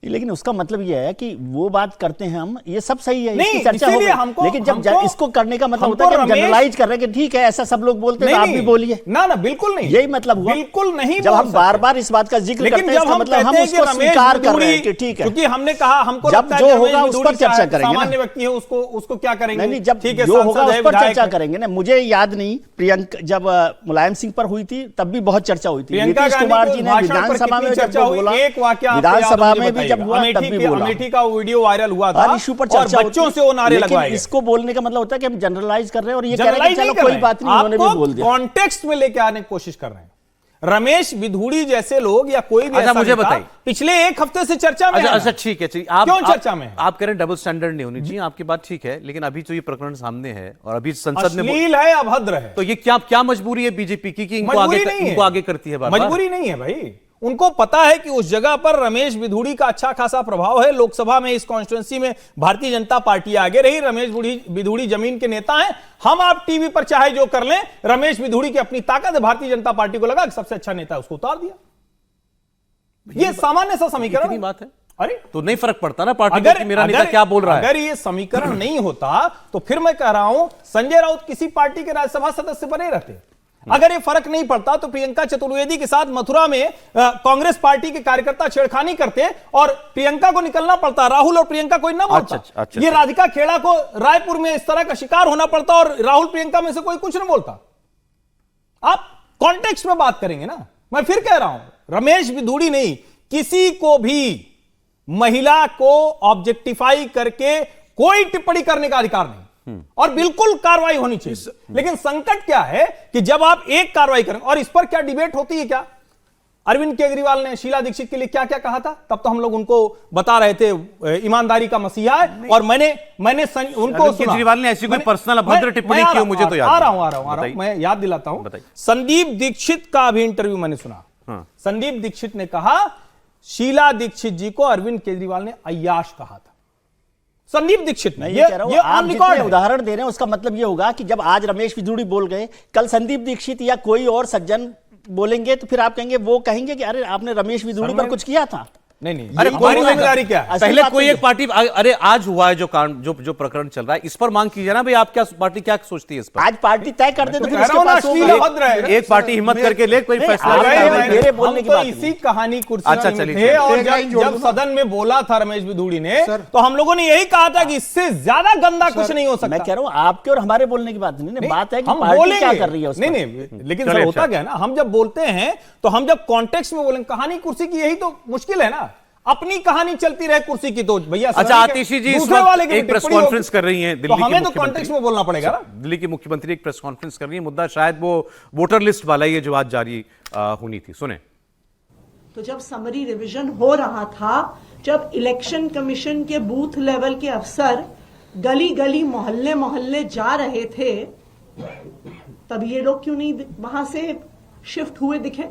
[SPEAKER 8] लेकिन उसका मतलब यह है कि वो बात करते हैं हम, ये सब सही है,
[SPEAKER 7] नहीं,
[SPEAKER 8] इसकी चर्चा हो गई। लेकिन जब इसको करने का मतलब होता है कि हम जनरलाइज कर रहे हैं कि ठीक है ऐसा सब लोग बोलते हैं, आप भी बोलिए।
[SPEAKER 7] ना ना बिल्कुल नहीं,
[SPEAKER 8] यही मतलब हुआ।
[SPEAKER 7] बिल्कुल नहीं,
[SPEAKER 8] जब हम बार बार इस बात का जिक्र करते हैं इसका मतलब हम उसको स्वीकार कर रहे हैं कि ठीक है,
[SPEAKER 7] क्योंकि हमने कहा हमको
[SPEAKER 8] जब जो होगा उस पर चर्चा करेंगे।
[SPEAKER 7] सामान्य व्यक्ति है, उसको क्या करेंगे?
[SPEAKER 8] नहीं, जब जो होगा उस पर चर्चा करेंगे ना। मुझे याद नहीं, प्रियंका जब मुलायम सिंह पर हुई थी तब भी बहुत चर्चा हुई थी। नीतीश कुमार जी ने विधानसभा में जब बोला, विधानसभा में भी जब हुआ तब भी
[SPEAKER 7] अमेठी का वीडियो वायरल हुआ था,
[SPEAKER 8] इशू पर चर्चा
[SPEAKER 7] और बच्चों से वो नारे लगवाए।
[SPEAKER 8] इसको बोलने का मतलब होता है कि हम जनरलाइज कर रहे हैं और ये कह रहे हैं कि चलो कोई बात नहीं, उन्होंने भी बोल दिया।
[SPEAKER 7] कॉन्टेक्स्ट में लेके आने की कोशिश कर रहे हैं। रमेश विधुड़ी जैसे लोग या कोई भी,
[SPEAKER 1] अच्छा मुझे बताइए,
[SPEAKER 7] पिछले एक हफ्ते से चर्चा में।
[SPEAKER 1] अच्छा ठीक है,
[SPEAKER 7] क्यों चर्चा में?
[SPEAKER 1] आप कह रहे हैं डबल स्टैंडर्ड नहीं होनी चाहिए, आपकी बात ठीक है, लेकिन अभी तो ये प्रकरण सामने है और अभी संसद में
[SPEAKER 7] अश्लील है, अभद्र है,
[SPEAKER 1] तो ये क्या मजबूरी है बीजेपी की कि इनको आगे करती है?
[SPEAKER 7] मजबूरी नहीं है भाई, उनको पता है कि उस जगह पर रमेश विधुड़ी का अच्छा खासा प्रभाव है। लोकसभा में इस कॉन्स्टिट्यूंसी में भारतीय जनता पार्टी आगे रही, रमेश विधुड़ी जमीन के नेता हैं। हम आप टीवी पर चाहे जो कर लें, रमेश विधुड़ी की अपनी ताकत है। भारतीय जनता पार्टी को लगा कि सबसे अच्छा नेता उसको उतार दिया। ये सामान्य सा समीकरण
[SPEAKER 1] बात है।
[SPEAKER 7] अरे
[SPEAKER 1] तो नहीं फर्क पड़ता ना पार्टी को कि मेरा नेता क्या बोल रहा है।
[SPEAKER 7] अगर ये समीकरण नहीं होता तो फिर मैं कह रहा हूं संजय राउत किसी पार्टी के राज्यसभा सदस्य बने रहते। अगर ये फर्क नहीं पड़ता तो प्रियंका चतुर्वेदी के साथ मथुरा में कांग्रेस पार्टी के कार्यकर्ता छेड़खानी करते और प्रियंका को निकलना पड़ता, राहुल और प्रियंका कोई ना बोलता। अच्छा, ये राधिका खेड़ा को रायपुर में इस तरह का शिकार होना पड़ता और राहुल प्रियंका में से कोई कुछ नहीं बोलता। आप कॉन्टेक्स्ट में बात करेंगे ना। मैं फिर कह रहा हूं, रमेश विधुड़ी नहीं, किसी को भी महिला को ऑब्जेक्टिफाई करके कोई टिप्पणी करने का अधिकार नहीं, और बिल्कुल कार्रवाई होनी चाहिए। लेकिन संकट क्या है कि जब आप एक कार्रवाई करें, और इस पर क्या डिबेट होती है? क्या अरविंद केजरीवाल ने शीला दीक्षित के लिए क्या क्या कहा था? तब तो हम लोग उनको बता रहे थे ईमानदारी का मसीहा है, और मैंने उनको
[SPEAKER 1] केजरीवाल ने ऐसी कोई पर्सनल अभद्र टिप्पणी की मुझे तो याद
[SPEAKER 7] आ रहा हूं, मैं याद दिलाता हूं। संदीप दीक्षित का भी इंटरव्यू मैंने सुना। संदीप दीक्षित ने कहा शीला दीक्षित जी को अरविंद केजरीवाल ने अय्याश कहा था। संदीप दीक्षित ने, ये
[SPEAKER 8] आप जितने उदाहरण दे रहे हैं उसका मतलब ये होगा कि जब आज रमेश विधुड़ी बोल गए, कल संदीप दीक्षित या कोई और सज्जन बोलेंगे तो फिर आप कहेंगे, वो कहेंगे कि अरे आपने रमेश विधुड़ी पर कुछ किया था।
[SPEAKER 7] नहीं
[SPEAKER 1] अरे
[SPEAKER 7] हमारी जिम्मेदारी क्या है?
[SPEAKER 1] पहले कोई एक पार्टी, अरे आज हुआ है जो कांड, जो प्रकरण चल रहा है, इस पर मांग कीजिए ना भाई, आप क्या पार्टी क्या सोचती है इस पर?
[SPEAKER 8] आज पार्टी तय कर दे तो फिर उसके पास
[SPEAKER 1] एक पार्टी हिम्मत करके ले कोई फैसला।
[SPEAKER 8] मेरे बोलने की बात
[SPEAKER 7] इसी कहानी कुर्सी
[SPEAKER 1] अच्छा,
[SPEAKER 7] में
[SPEAKER 1] चलिए,
[SPEAKER 7] थे और जब सदन में बोला था रमेश बिधूड़ी ने, तो हम लोगों ने यही कहा था कि इससे ज्यादा गंदा कुछ नहीं हो सकता।
[SPEAKER 8] मैं कह रहा हूं आपके और हमारे बोलने की बात नहीं, बात है कि
[SPEAKER 7] हम
[SPEAKER 8] पार्टी क्या कर रही है उसमें।
[SPEAKER 7] नहीं, लेकिन सर होता क्या है ना, हम जब बोलते हैं तो हम जब कॉन्टेक्स्ट में बोलेंगे, कहानी कुर्सी की यही तो मुश्किल है ना, अपनी कहानी चलती रहे कुर्सी की तो भैया।
[SPEAKER 1] अच्छा, आतिशी जी इस वक्त एक प्रेस कॉन्फ्रेंस कर रही हैं दिल्ली की
[SPEAKER 7] हमें तो कॉन्टेक्स्ट में बोलना पड़ेगा ना।
[SPEAKER 1] दिल्ली की मुख्यमंत्री एक प्रेस कॉन्फ्रेंस कर रही है, मुद्दा शायद वो वोटर लिस्ट वाला ही है जो आज जारी होनी थी, सुने।
[SPEAKER 17] तो जब समरी रिवीजन हो रहा था, जब इलेक्शन कमीशन के बूथ लेवल के अफसर गली गली मोहल्ले मोहल्ले जा रहे थे, तब ये लोग क्यों नहीं वहां से शिफ्ट हुए दिखे?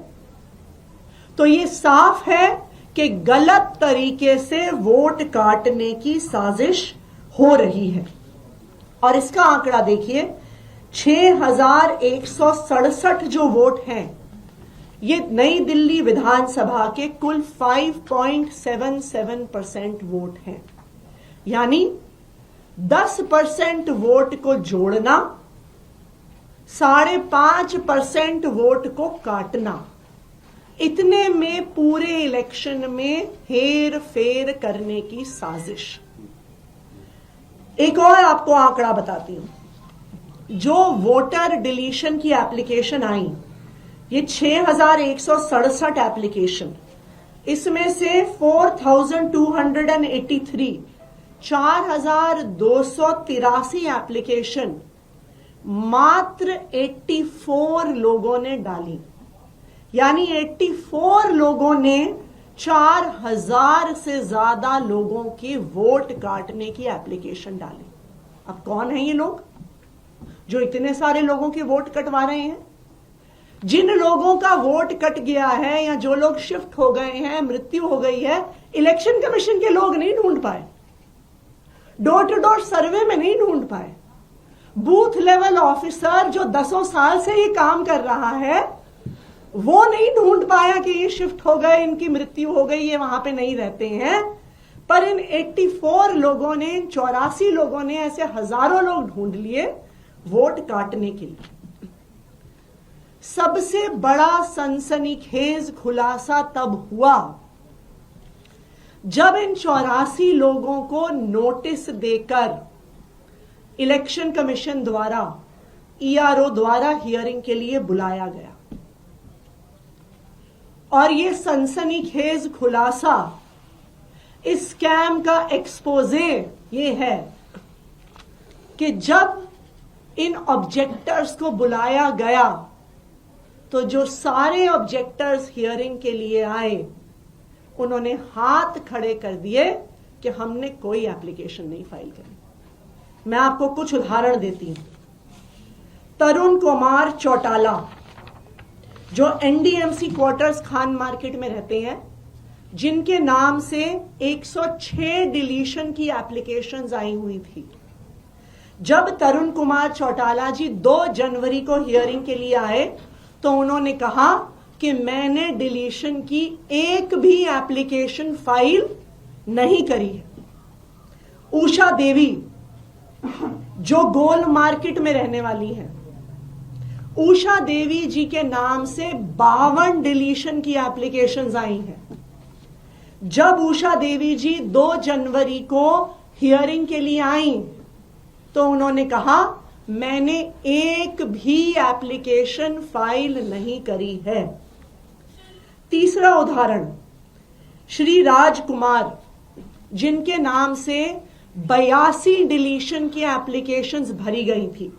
[SPEAKER 17] तो ये साफ है कि गलत तरीके से वोट काटने की साजिश हो रही है। और इसका आंकड़ा देखिए, 6167 जो वोट हैं, ये नई दिल्ली विधानसभा के कुल 5.77% वोट हैं। यानी 10% वोट को जोड़ना, 5.5% वोट को काटना, इतने में पूरे इलेक्शन में हेर फेर करने की साजिश। एक और आपको आंकड़ा बताती हूं, जो वोटर डिलीशन की एप्लीकेशन आई, ये 6167 एप्लीकेशन, इसमें से 4283 4283 एप्लीकेशन मात्र 84 लोगों ने डाली। यानी 84 लोगों ने 4000 से ज्यादा लोगों की वोट काटने की एप्लीकेशन डाली। अब कौन है ये लोग जो इतने सारे लोगों के वोट कटवा रहे हैं? जिन लोगों का वोट कट गया है या जो लोग शिफ्ट हो गए हैं, मृत्यु हो गई है, इलेक्शन कमीशन के लोग नहीं ढूंढ पाए, डोर टू डोर सर्वे में नहीं ढूंढ पाए, बूथ लेवल ऑफिसर जो 10 साल से ये काम कर रहा है वो नहीं ढूंढ पाया कि ये शिफ्ट हो गए, इनकी मृत्यु हो गई, ये वहां पे नहीं रहते हैं। पर इन 84 लोगों ने, 84 लोगों ने, ऐसे हजारों लोग ढूंढ लिए वोट काटने के लिए। सबसे बड़ा सनसनीखेज खुलासा तब हुआ जब इन 84 लोगों को नोटिस देकर इलेक्शन कमीशन द्वारा, ईआरओ द्वारा हियरिंग के लिए बुलाया गया। और ये सनसनीखेज खुलासा, इस स्कैम का एक्सपोजे ये है कि जब इन ऑब्जेक्टर्स को बुलाया गया तो जो सारे ऑब्जेक्टर्स हियरिंग के लिए आए, उन्होंने हाथ खड़े कर दिए कि हमने कोई एप्लीकेशन नहीं फाइल करी। मैं आपको कुछ उदाहरण देती हूं। तरुण कुमार चौटाला, जो एनडीएमसी क्वार्टर्स खान मार्केट में रहते हैं, जिनके नाम से 106 डिलीशन की एप्लीकेशंस आई हुई थी। जब तरुण कुमार चौटाला जी 2 जनवरी को हियरिंग के लिए आए तो उन्होंने कहा कि मैंने डिलीशन की एक भी एप्लीकेशन फाइल नहीं करी है। उषा देवी, जो गोल मार्केट में रहने वाली हैं, उषा देवी जी के नाम से 52 डिलीशन की एप्लीकेशंस आई हैं। जब उषा देवी जी 2 जनवरी को हियरिंग के लिए आई तो उन्होंने कहा मैंने एक भी एप्लीकेशन फाइल नहीं करी है। तीसरा उदाहरण, श्री राजकुमार, जिनके नाम से 82 डिलीशन की एप्लीकेशंस भरी गई थी,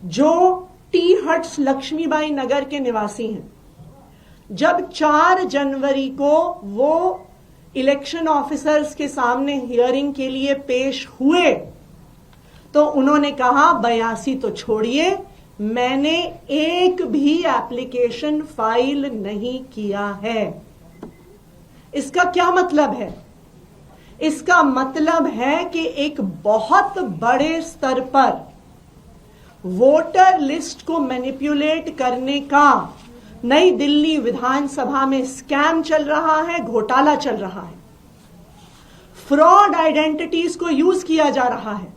[SPEAKER 17] जो टी हट्स लक्ष्मीबाई नगर के निवासी हैं। जब 4 जनवरी को वो इलेक्शन ऑफिसर्स के सामने हियरिंग के लिए पेश हुए तो उन्होंने कहा 82 तो छोड़िए, मैंने एक भी एप्लीकेशन फाइल नहीं किया है। इसका क्या मतलब है? इसका मतलब है कि एक बहुत बड़े स्तर पर वोटर लिस्ट को मैनिपुलेट करने का नई दिल्ली विधानसभा में स्कैम चल रहा है, घोटाला चल रहा है, फ्रॉड आइडेंटिटीज को यूज किया जा रहा है,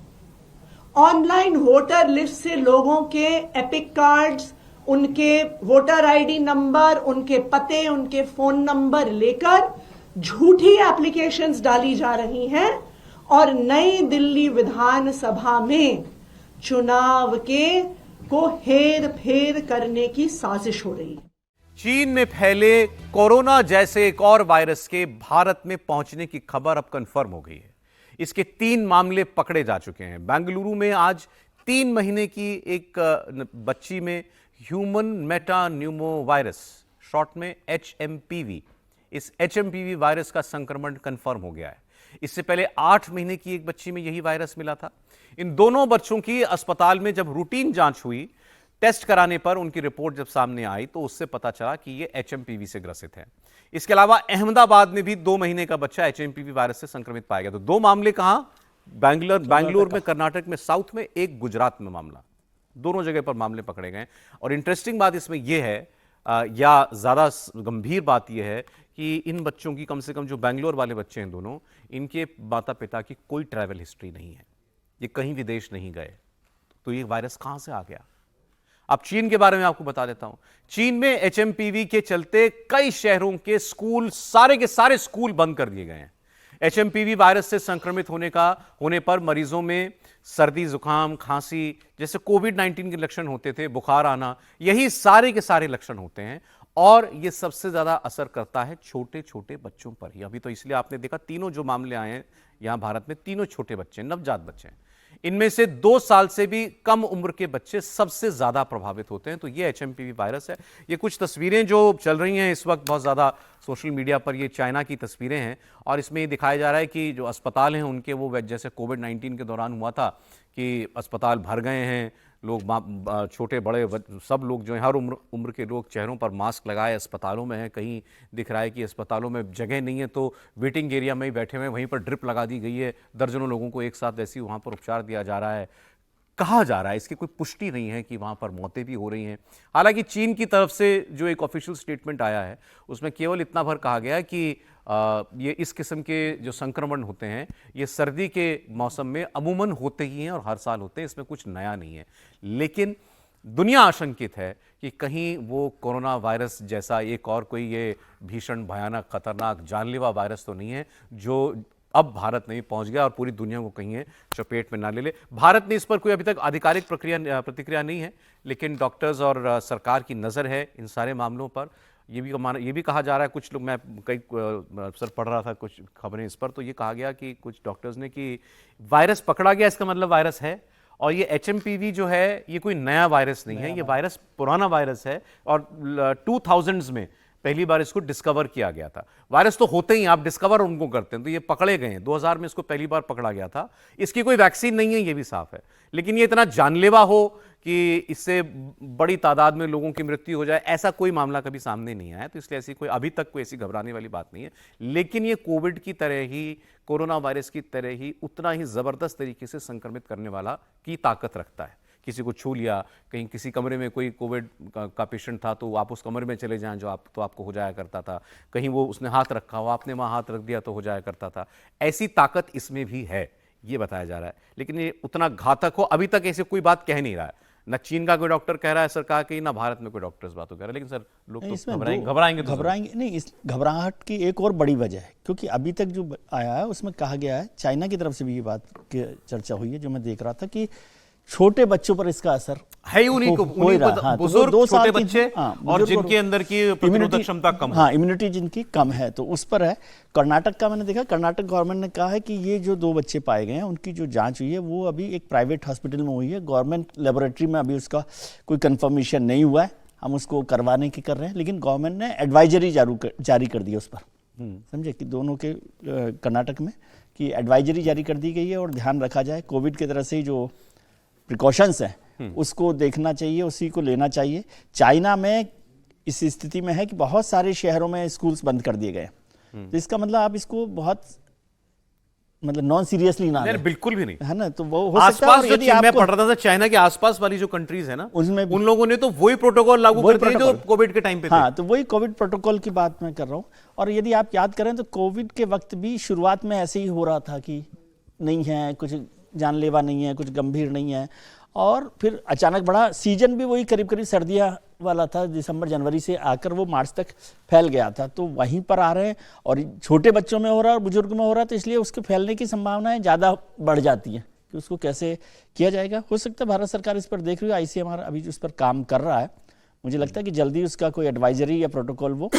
[SPEAKER 17] ऑनलाइन वोटर लिस्ट से लोगों के एपिक कार्ड्स, उनके वोटर आईडी नंबर, उनके पते, उनके फोन नंबर लेकर झूठी एप्लीकेशंस डाली जा रही हैं और नई दिल्ली विधानसभा में चुनाव को हेर फेर करने की साजिश हो रही है।
[SPEAKER 1] चीन में फैले कोरोना जैसे एक और वायरस के भारत में पहुंचने की खबर अब कंफर्म हो गई है। इसके 3 मामले पकड़े जा चुके हैं। बेंगलुरु में आज 3 महीने की एक बच्ची में ह्यूमन मेटान्यूमो वायरस, शॉर्ट में HMPV, इस HMPV वायरस का संक्रमण कंफर्म हो गया है। इससे पहले 8 महीने की एक बच्ची में यही वायरस मिला था। इन दोनों बच्चों की अस्पताल में जब रूटीन जांच हुई, टेस्ट कराने पर उनकी रिपोर्ट जब सामने आई तो उससे पता चला कि ये HMPV से ग्रसित है। इसके अलावा अहमदाबाद में भी 2 महीने का बच्चा HMPV वायरस से संक्रमित पाया गया। तो 2 मामले कहां? बैंगलोर में, कर्नाटक में, साउथ में, एक गुजरात में मामला। दोनों जगह पर मामले पकड़े गए। और इंटरेस्टिंग बात इसमें यह है, या ज्यादा गंभीर बात यह है कि इन बच्चों की, कम से कम जो बैंगलोर वाले बच्चे हैं दोनों, इनके माता पिता की कोई ट्रैवल हिस्ट्री नहीं है, ये कहीं विदेश नहीं गए। तो ये वायरस कहां से आ गया? अब चीन के बारे में आपको बता देता हूं। चीन में HMPV के चलते कई शहरों के स्कूल, सारे के सारे स्कूल बंद कर दिए गए हैं। HMPV वायरस से संक्रमित होने पर मरीजों में सर्दी, जुकाम, खांसी जैसे कोविड-19 के लक्षण होते थे, बुखार आना, यही सारे के सारे लक्षण होते हैं। और ये सबसे ज्यादा असर करता है छोटे छोटे बच्चों पर ही। अभी तो इसलिए आपने देखा तीनों जो मामले आए हैं यहां भारत में, तीनों छोटे बच्चे, नवजात बच्चे हैं। इनमें से 2 साल से भी कम उम्र के बच्चे सबसे ज्यादा प्रभावित होते हैं। तो ये HMPV वायरस है। ये कुछ तस्वीरें जो चल रही हैं इस वक्त बहुत ज्यादा सोशल मीडिया पर, ये चाइना की तस्वीरें हैं और इसमें ये दिखाया जा रहा है कि जो अस्पताल हैं उनके, वो जैसे कोविड-19 के दौरान हुआ था कि अस्पताल भर गए हैं, लोग, छोटे बड़े सब लोग जो हैं, हर उम्र के लोग चेहरों पर मास्क लगाए अस्पतालों में हैं। कहीं दिख रहा है कि अस्पतालों में जगह नहीं है तो वेटिंग एरिया में ही बैठे हुए हैं, वहीं पर ड्रिप लगा दी गई है। दर्जनों लोगों को एक साथ ऐसे ही वहाँ पर उपचार दिया जा रहा है। कहा जा रहा है, इसकी कोई पुष्टि नहीं है कि वहाँ पर मौतें भी हो रही हैं। हालांकि चीन की तरफ से जो एक ऑफिशियल स्टेटमेंट आया है उसमें केवल इतना भर कहा गया है कि ये इस किस्म के जो संक्रमण होते हैं ये सर्दी के मौसम में अमूमन होते ही हैं और हर साल होते हैं, इसमें कुछ नया नहीं है। लेकिन दुनिया आशंकित है कि कहीं वो कोरोना वायरस जैसा एक और कोई ये भीषण, भयानक, खतरनाक, जानलेवा वायरस तो नहीं है जो अब भारत में भी पहुंच गया और पूरी दुनिया को कहीं चपेट में ना ले ले। भारत ने इस पर कोई अभी तक आधिकारिक प्रतिक्रिया नहीं है, लेकिन डॉक्टर्स और सरकार की नज़र है इन सारे मामलों पर। ये भी कहा जा रहा है, कुछ लोग, मैं कई अवसर पढ़ रहा था कुछ खबरें इस पर, तो ये कहा गया कि कुछ डॉक्टर्स ने कि वायरस पकड़ा गया, इसका मतलब वायरस है। और ये HMPV जो है ये कोई नया वायरस नहीं है, ये वायरस पुराना वायरस है और 2000s में पहली बार इसको डिस्कवर किया गया था। वायरस तो होते ही आप डिस्कवर उनको करते हैं, तो ये पकड़े गए हैं। 2000 में इसको पहली बार पकड़ा गया था। इसकी कोई वैक्सीन नहीं है, ये भी साफ है, लेकिन ये इतना जानलेवा हो कि इससे बड़ी तादाद में लोगों की मृत्यु हो जाए, ऐसा कोई मामला कभी सामने नहीं आया। तो इसलिए ऐसी कोई अभी तक कोई ऐसी घबराने वाली बात नहीं है। लेकिन ये कोविड की तरह ही, कोरोना वायरस की तरह ही उतना ही जबरदस्त तरीके से संक्रमित करने वाला की ताकत रखता है। किसी को छू लिया, कहीं किसी कमरे में कोई कोविड का पेशेंट था तो आप उस कमरे में चले जाएं जो आपको हो जाया करता था। कहीं वो उसने हाथ रखा हो, आपने वहाँ हाथ रख दिया तो हो जाया करता था। ऐसी ताकत इसमें भी है, ये बताया जा रहा है। लेकिन ये उतना घातक हो, अभी तक ऐसे कोई बात कह नहीं रहा है। न चीन का कोई डॉक्टर कह रहा है सरकार की, ना भारत में कोई डॉक्टर इस बात को कह रहा है। लेकिन सर लोग तो घबराएंगे नहीं। इस घबराहट की एक और बड़ी वजह है, क्योंकि अभी तक जो आया है उसमें कहा गया है, चाइना की तरफ से भी ये बात की चर्चा हुई है, जो मैं देख रहा था, कि छोटे बच्चों पर इसका असर है ही, बुजुर्ग, छोटे बच्चे और जिनके अंदर की प्रतिरोधक क्षमता कम है, इम्यूनिटी जिनकी कम है, तो उस पर है। कर्नाटक का मैंने देखा, कर्नाटक गवर्नमेंट ने कहा है कि ये जो 2 बच्चे पाए गए हैं उनकी जो जांच हुई है वो अभी एक प्राइवेट हॉस्पिटल में हुई है, गवर्नमेंट लेबोरेटरी में अभी उसका कोई कंफर्मेशन नहीं हुआ है, हम उसको करवाने की कर रहे हैं। लेकिन गवर्नमेंट ने एडवाइजरी जारी कर दी है उस पर, समझे, कि दोनों के कर्नाटक में कि एडवाइजरी जारी कर दी गई है और ध्यान रखा जाए, कोविड की तरह से जो प्रिकॉशंस हैं उसको देखना चाहिए, उसी को लेना चाहिए। चाइना में इस स्थिति में है कि बहुत सारे शहरों में स्कूल्स बंद कर दिए गए, तो इसका मतलब आप इसको बहुत
[SPEAKER 8] मतलब नॉन सीरियसली ना लें।
[SPEAKER 1] बिल्कुल भी नहीं
[SPEAKER 8] है ना, तो वो हो सकता है।
[SPEAKER 1] आसपास जो मैं पढ़ रहा था चाइना के आसपास वाली जो कंट्रीज है ना,
[SPEAKER 8] उसमें
[SPEAKER 1] उन लोगों ने तो वही प्रोटोकॉल लागू करते हैं जो कोविड के टाइम पे थे।
[SPEAKER 8] हाँ, तो वही कोविड प्रोटोकॉल की बात मैं कर रहा हूँ। और यदि आप याद करें तो कोविड के वक्त भी शुरुआत में ऐसे ही हो रहा था कि नहीं है, कुछ जानलेवा नहीं है, कुछ गंभीर नहीं है, और फिर अचानक बड़ा सीजन भी वही करीब करीब सर्दियाँ वाला था, दिसंबर जनवरी से आकर वो मार्च तक फैल गया था। तो वहीं पर आ रहे हैं और छोटे बच्चों में हो रहा है और बुजुर्ग में हो रहा है, तो इसलिए उसके फैलने की संभावनाएं ज़्यादा बढ़ जाती हैं कि उसको कैसे किया जाएगा। हो सकता है भारत सरकार इस पर देख रही है, ICMR अभी उस पर काम कर रहा है। मुझे लगता है कि जल्दी उसका कोई एडवाइजरी या प्रोटोकॉल वो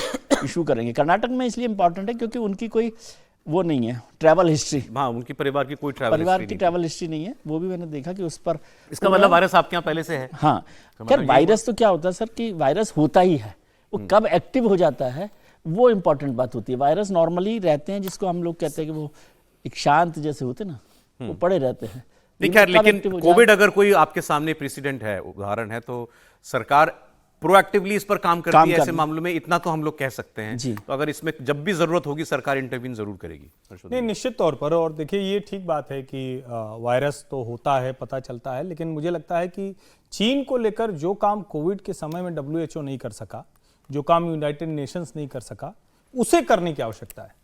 [SPEAKER 8] इशू करेंगे। कर्नाटक में इसलिए इंपॉर्टेंट है क्योंकि उनकी कोई वो नहीं है ट्रैवल हिस्ट्री।
[SPEAKER 1] हाँ, उनकी परिवार की कोई ट्रैवल
[SPEAKER 8] हिस्ट्री नहीं है। वो भी मैंने देखा कि उस पर
[SPEAKER 1] इसका मतलब वायरस आपके यहाँ पहले से है।
[SPEAKER 8] हाँ, खैर वायरस तो क्या होता है सर कि वायरस होता ही है, वो कब एक्टिव हो जाता है वो इंपॉर्टेंट बात होती है। वायरस नॉर्मली रहते हैं, जिसको हम लोग कहते हैं कि वो एक शांत जैसे होते ना, वो पड़े रहते हैं।
[SPEAKER 1] लेकिन कोविड अगर कोई आपके सामने प्रेसिडेंट है, उदाहरण है, तो सरकार प्रोएक्टिवली इस पर काम करती है ऐसे मामलों में, इतना तो हम लोग कह सकते हैं। तो अगर इसमें जब भी जरूरत होगी सरकार इंटरवीन जरूर करेगी।
[SPEAKER 7] नहीं, निश्चित तौर पर। और देखिए, ये ठीक बात है कि वायरस तो होता है, पता चलता है, लेकिन मुझे लगता है कि चीन को लेकर जो काम कोविड के समय में WHO नहीं कर सका, जो काम यूनाइटेड नेशंस नहीं कर सका, उसे करने की आवश्यकता है।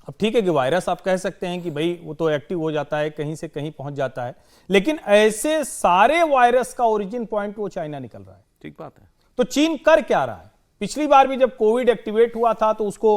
[SPEAKER 7] अब ठीक है कि वायरस आप कह सकते हैं कि भाई वो तो एक्टिव हो जाता है, कहीं से कहीं पहुंच जाता है, लेकिन ऐसे सारे वायरस का ओरिजिन पॉइंट वो चाइना निकल रहा है।
[SPEAKER 1] ठीक बात है।
[SPEAKER 7] तो चीन कर क्या रहा है? पिछली बार भी जब कोविड एक्टिवेट हुआ था तो उसको